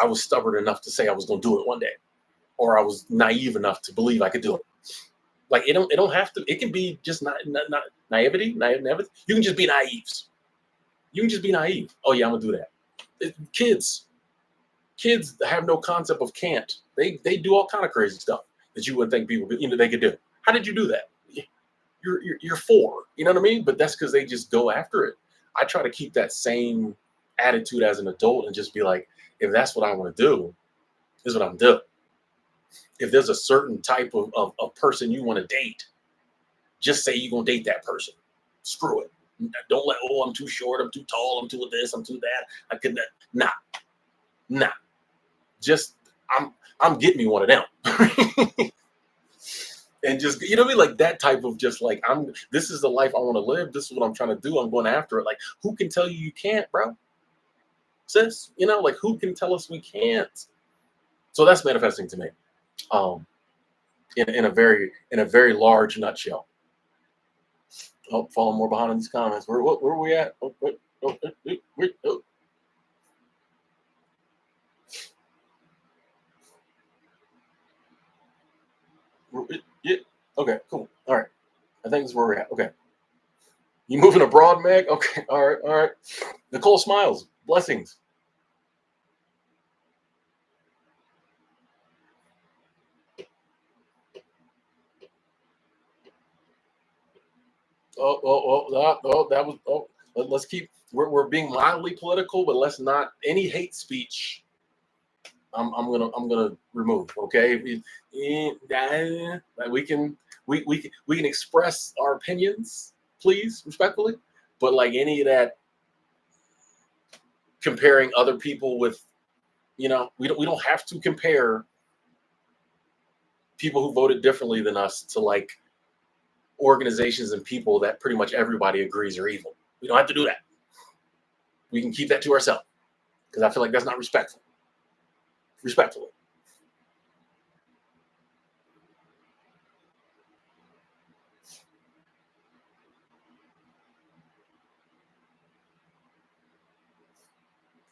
I was stubborn enough to say I was going to do it one day, or I was naive enough to believe I could do it. Like it don't have to. It can be just not naivety. You can just be naive. You can just be naive. Oh yeah, I'm gonna do that. Kids have no concept of can't. They do all kind of crazy stuff that you wouldn't think people they could do. How did you do that? You're 4. You know what I mean? But that's because they just go after it. I try to keep that same attitude as an adult and just be like, if that's what I want to do, this is what I'm doing. If there's a certain type of person you want to date, just say you're gonna date that person. Screw it. Don't let, oh, I'm too short, I'm too tall, I'm too this, I'm too that. I could not. Nah. Just I'm getting me one of them. And just what I mean? Like that type of just like this is the life I want to live. This is what I'm trying to do. I'm going after it. Like, who can tell you can't, bro? Sis, like who can tell us we can't? So that's manifesting to me. In a very large nutshell. Oh, falling more behind in these comments. Where are we at? Oh. Yeah. Okay, cool. All right. I think this is where we're at. Okay. You moving abroad, Meg? Okay. All right. Nicole smiles. Blessings. That was. Oh, let's keep. We're being mildly political, but let's not any hate speech. I'm gonna remove. Okay, we can express our opinions, please, respectfully, but like any of that comparing other people with, we don't have to compare people who voted differently than us to like organizations and people that pretty much everybody agrees are evil. We don't have to do that. We can keep that to ourselves because I feel like that's not respectful. Respectfully.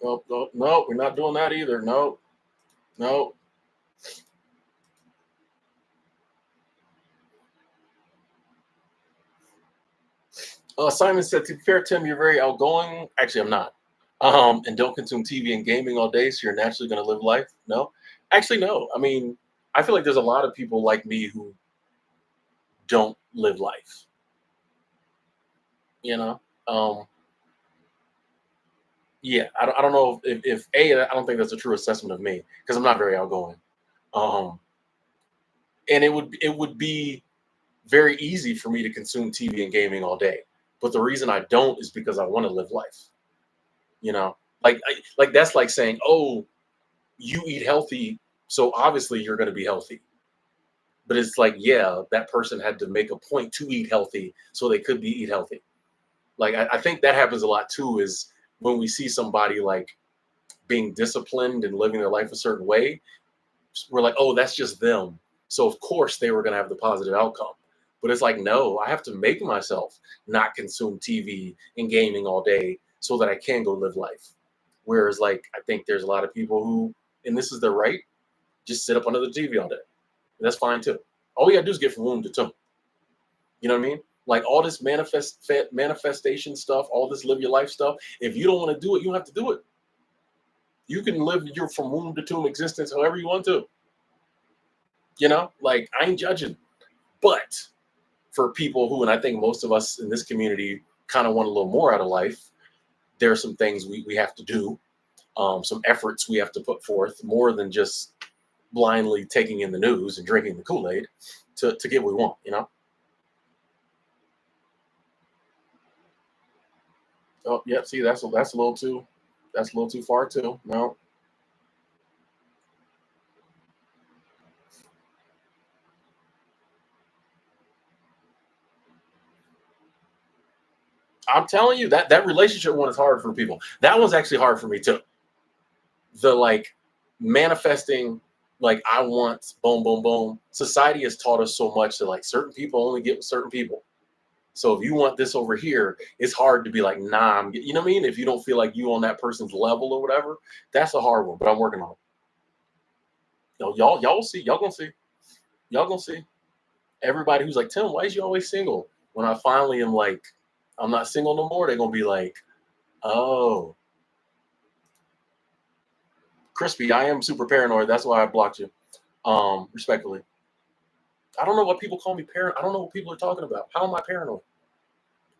No, we're not doing that either. No. Simon said, to be fair, Tim, you're very outgoing. Actually, I'm not. And don't consume TV and gaming all day, so you're naturally going to live life. No, actually, no. I mean, I feel like there's a lot of people like me who don't live life. You know, um, yeah. I don't know if a. I don't think that's a true assessment of me because I'm not very outgoing. Um, and it would be very easy for me to consume TV and gaming all day. But the reason I don't is because I want to live life. You know, like that's like saying, oh, you eat healthy, so obviously you're going to be healthy. But it's like, yeah, that person had to make a point to eat healthy so they could be eat healthy. Like I think that happens a lot too. Is when we see somebody like being disciplined and living their life a certain way, we're like, oh, that's just them. So of course they were going to have the positive outcome. But it's like, no, I have to make myself not consume TV and gaming all day so that I can go live life. Whereas, like, I think there's a lot of people who, and this is their right, just sit up under the TV all day. And that's fine too. All we gotta do is get from womb to tomb. You know what I mean? Like all this manifestation stuff, all this live your life stuff. If you don't want to do it, you don't have to do it. You can live your from womb to tomb existence however you want to. Like I ain't judging. But for people who, and I think most of us in this community kind of want a little more out of life, there are some things we have to do, some efforts we have to put forth more than just blindly taking in the news and drinking the Kool-Aid to get what we want. Oh, yeah, see, that's a little too far too. No, I'm telling you that relationship one is hard for people. That one's actually hard for me too. The like manifesting, like I want boom, boom, boom. Society has taught us so much that like certain people only get with certain people. So if you want this over here, it's hard to be like, nah, you know what I mean? If you don't feel like you on that person's level or whatever, that's a hard one. But I'm working on it. Y'all will see. Y'all gonna see. Y'all gonna see. Everybody who's like, Tim, why is you always single? When I finally am like, I'm not single no more, they're gonna be like, oh, Crispy, I am super paranoid. That's why I blocked you. Respectfully. I don't know what people call me paranoid. I don't know what people are talking about. How am I paranoid?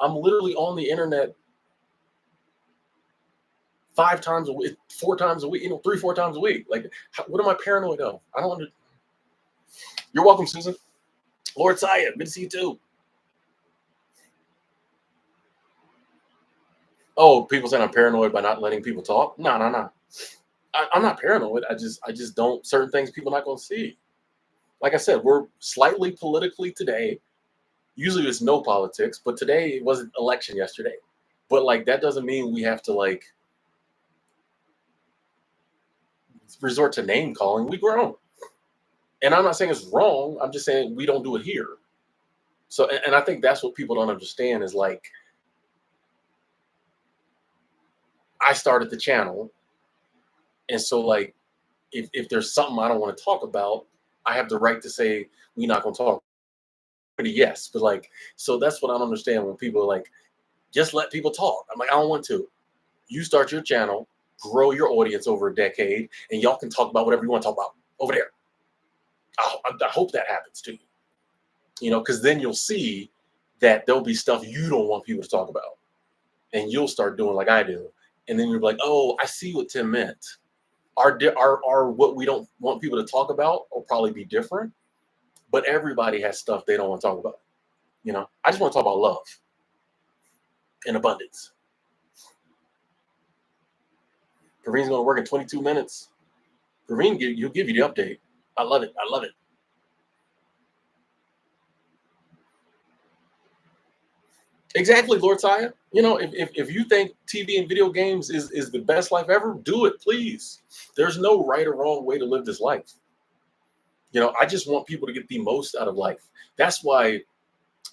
I'm literally on the internet 5 times a week, 4 times a week, 3, 4 times a week. Like, what am I paranoid of? I don't under. You're welcome, Susan. Lord Saya, good to see you too. Oh, people saying I'm paranoid by not letting people talk. No, no, no. I'm not paranoid. I just don't. Certain things people not gonna see. Like I said, we're slightly politically today. Usually it's no politics, but today it wasn't election yesterday. But like that doesn't mean we have to like resort to name calling. We grown. And I'm not saying it's wrong. I'm just saying we don't do it here. So, and I think that's what people don't understand is like, I started the channel. And so, like, if there's something I don't want to talk about, I have the right to say, we're not going to talk. Yes. But like, so that's what I don't understand when people are like, just let people talk. I'm like, I don't want to. You start your channel, grow your audience over a decade, and y'all can talk about whatever you want to talk about over there. I hope that happens to you, because then you'll see that there'll be stuff you don't want people to talk about. And you'll start doing like I do. And then you're like, oh, I see what Tim meant. Our what we don't want people to talk about will probably be different, but everybody has stuff they don't want to talk about. I just want to talk about love and abundance. Praveen's going to work in 22 minutes. Praveen, he'll give you the update. I love it. I love it. Exactly, Lord Saya. If you think TV and video games is the best life ever, do it, please. There's no right or wrong way to live this life. I just want people to get the most out of life. That's why,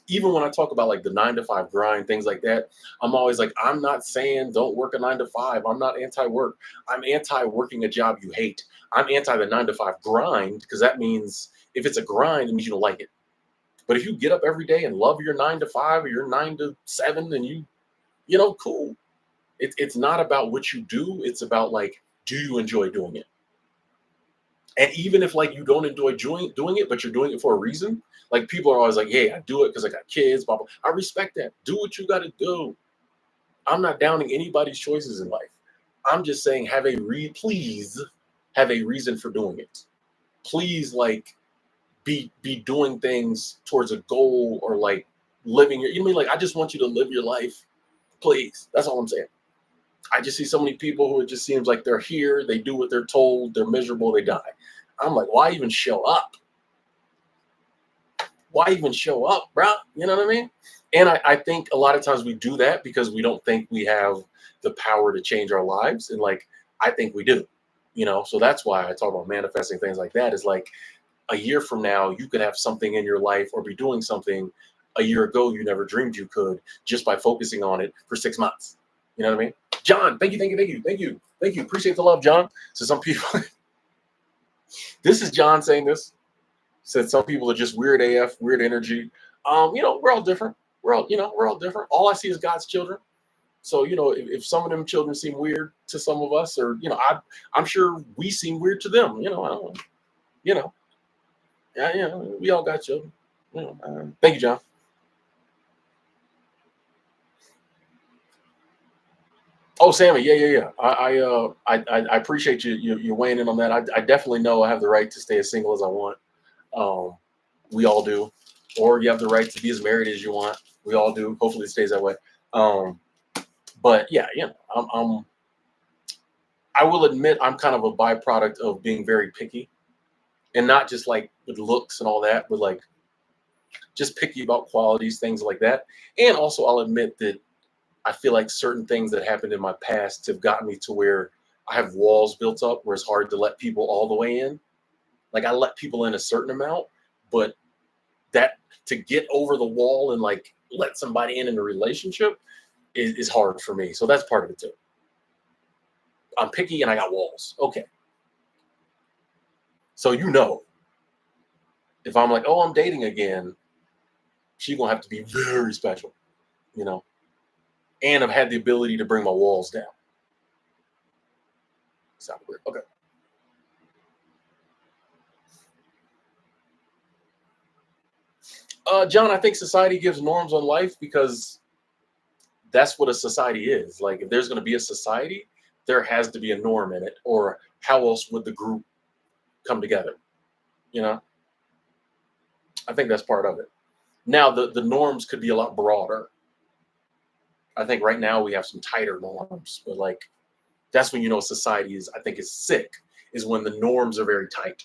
even when I talk about like the 9 to 5 grind, things like that, I'm always like, I'm not saying don't work a 9 to 5. I'm not anti-work. I'm anti-working a job you hate. I'm anti the 9 to 5 grind because that means if it's a grind, it means you don't like it. But if you get up every day and love your 9 to 5 or your 9 to 7, then cool. It's not about what you do. It's about like, do you enjoy doing it? And even if like you don't enjoy doing it, but you're doing it for a reason, like people are always like, "Hey, I do it because I got kids." Blah, blah. I respect that. Do what you got to do. I'm not downing anybody's choices in life. I'm just saying, please have a reason for doing it. Please, like, be doing things towards a goal or like living your. You mean like I just want you to live your life, please. That's all I'm saying. I just see so many people who it just seems like they're here, they do what they're told, they're miserable, they die. I'm like, why even show up? Why even show up, bro? You know what I mean? And I think a lot of times we do that because we don't think we have the power to change our lives. And like, I think we do, So that's why I talk about manifesting things like that is like a year from now, you could have something in your life or be doing something a year ago you never dreamed you could just by focusing on it for 6 months. You know what I mean? John, thank you, thank you, thank you, thank you, thank you. Appreciate the love, John. So some people, this is John saying this. Said some people are just weird AF, weird energy. We're all different. We're all different. All I see is God's children. So, if some of them children seem weird to some of us, or I'm sure we seem weird to them. I don't, you know, yeah, we all got children. Thank you, John. Oh, Sammy, yeah, yeah, yeah. I appreciate you weighing in on that. I definitely know I have the right to stay as single as I want. Um, we all do, or you have the right to be as married as you want. We all do. Hopefully, it stays that way. Um, but yeah, I will admit I'm kind of a byproduct of being very picky, and not just like with looks and all that, but like just picky about qualities, things like that. And also, I'll admit that I feel like certain things that happened in my past have gotten me to where I have walls built up where it's hard to let people all the way in. Like I let people in a certain amount, but that to get over the wall and like let somebody in a relationship is hard for me. So that's part of it too. I'm picky and I got walls. Okay. So if I'm like, oh, I'm dating again, she's gonna have to be very special, you know. And I've had the ability to bring my walls down. Sound weird. Okay. John, I think society gives norms on life because that's what a society is. Like, if there's going to be a society, there has to be a norm in it, or how else would the group come together? You know, I think that's part of it. Now, the norms could be a lot broader. I think right now we have some tighter norms, but like that's when society is, I think, is sick, is when the norms are very tight.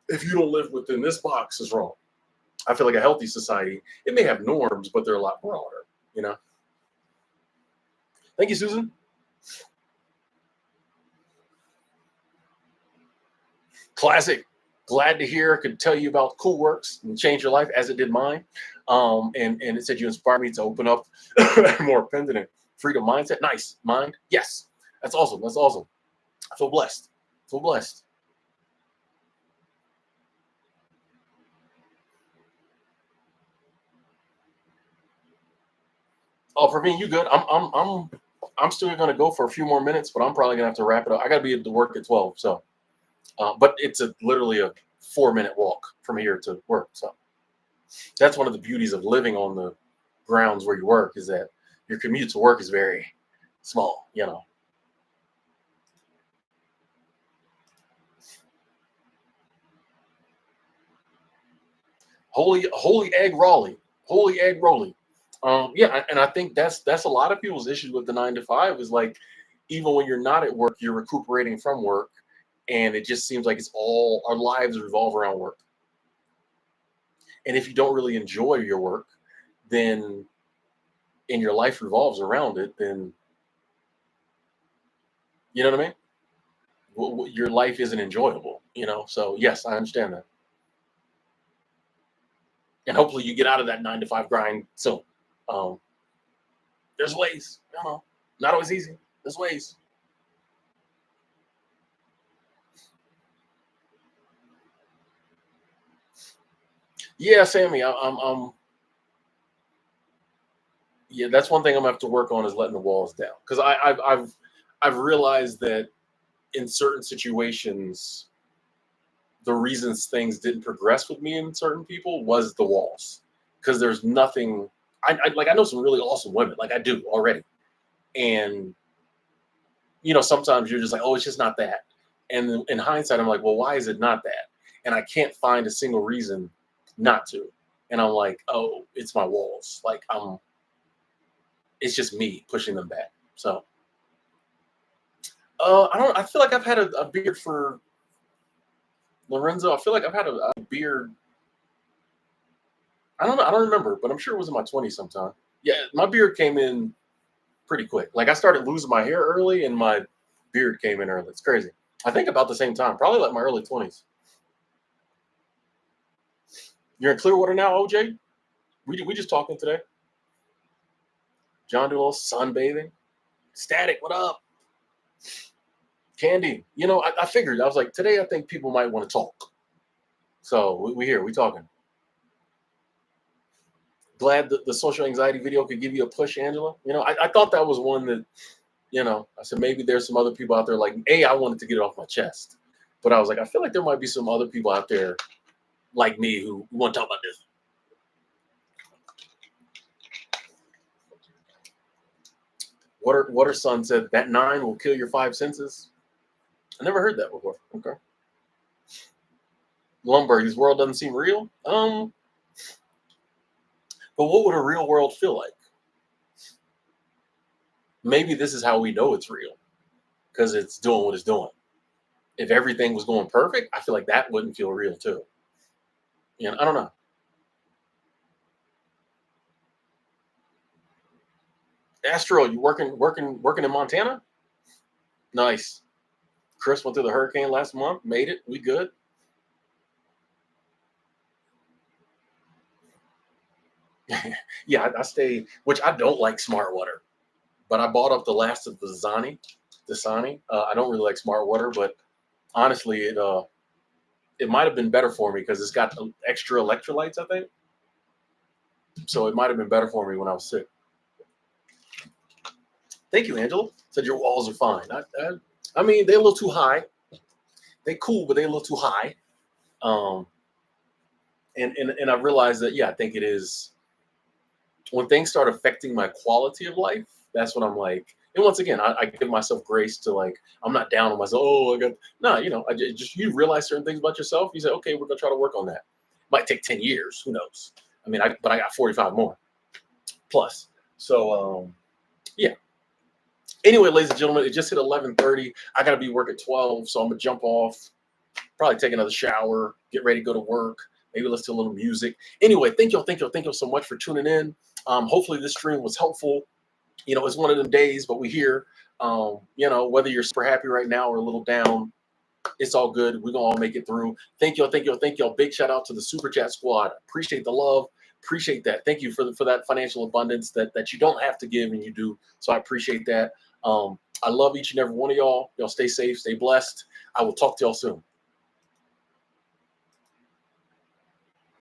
If you don't live within this box, is wrong. I feel like a healthy society, it may have norms, but they're a lot broader. You know. Thank you, Susan. Classic. Glad to hear. I could tell you about Cool Works and change your life as it did mine. And it said you inspired me to open up more independent and freedom mindset. Nice mind. Yes, that's awesome. That's awesome. I feel blessed. I feel blessed. Oh, Praveen, you good? I'm still gonna go for a few more minutes, but I'm probably gonna have to wrap it up. I gotta be at the work at 12. So, but it's literally a 4-minute walk from here to work. So that's one of the beauties of living on the grounds where you work, is that your commute to work is very small. Holy egg Raleigh, holy egg Rolly. Yeah, and I think that's a lot of people's issues with the 9 to 5 is like, even when you're not at work, you're recuperating from work, and it just seems like it's all our lives revolve around work. And if you don't really enjoy your work, then and your life revolves around it, then you know what I mean. Your life isn't enjoyable. So yes, I understand that, and hopefully you get out of that 9 to 5 grind soon. Um, there's ways. Not always easy. There's ways. Yeah, Sammy, yeah, that's one thing I'm gonna have to work on is letting the walls down because I've realized that in certain situations, the reasons things didn't progress with me and certain people was the walls because there's nothing. I know some really awesome women, like I do already, and sometimes you're just like, oh, it's just not that. And in hindsight, I'm like, well, why is it not that? And I can't find a single reason not to. And I'm like, oh, it's my walls. Like it's just me pushing them back. So I don't. I feel like I've had a beard for Lorenzo. I feel like I've had a beard. I don't know. I don't remember, but I'm sure it was in my 20s sometime. Yeah, my beard came in pretty quick. Like I started losing my hair early, and my beard came in early. It's crazy. I think about the same time, probably like my early 20s. You're in Clearwater now, OJ? We just talking today. John Doolittle sunbathing. Static, what up? Candy. I figured. I was like, today I think people might want to talk. So we here, we talking. Glad that the social anxiety video could give you a push, Angela. I thought that was one that, I said maybe there's some other people out there like, A, I wanted to get it off my chest. But I was like, I feel like there might be some other people out there like me who want to talk about this. Water Sun said that 9 will kill your 5 senses. I never heard that before. Okay. Lumber, this world doesn't seem real. But what would a real world feel like? Maybe this is how we know it's real because it's doing what it's doing. If everything was going perfect, I feel like that wouldn't feel real too. I don't know. Astro, you working in Montana? Nice. Chris went through the hurricane last month. Made it. We good. Yeah, I stay, which I don't like smart water, but I bought up the last of the Dasani. I don't really like smart water, but honestly, it might have been better for me because it's got extra electrolytes, I think. So it might have been better for me when I was sick. Thank you, Angela. Said your walls are fine. I mean, they're a little too high. They cool, but they're a little too high. Um, and I realized that, yeah, I think it is when things start affecting my quality of life. That's when I'm like, and once again, I give myself grace to like, I'm not down on myself. Oh, I got no, you realize certain things about yourself. You say, okay, we're gonna try to work on that. Might take 10 years. Who knows? I mean, but I got 45 more plus. So, yeah. Anyway, ladies and gentlemen, it just hit 11:30. I got to be work at 12, so I'm gonna jump off, probably take another shower, get ready to go to work, maybe listen to a little music. Anyway, thank y'all so much for tuning in. Hopefully this stream was helpful. It's one of them days, but we're here. Whether you're super happy right now or a little down, it's all good. We're gonna all make it through. Thank y'all. Big shout out to the Super Chat squad. Appreciate the love. Appreciate that. Thank you for that financial abundance that you don't have to give and you do. So I appreciate that. I love each and every one of y'all. Y'all stay safe, stay blessed. I will talk to y'all soon.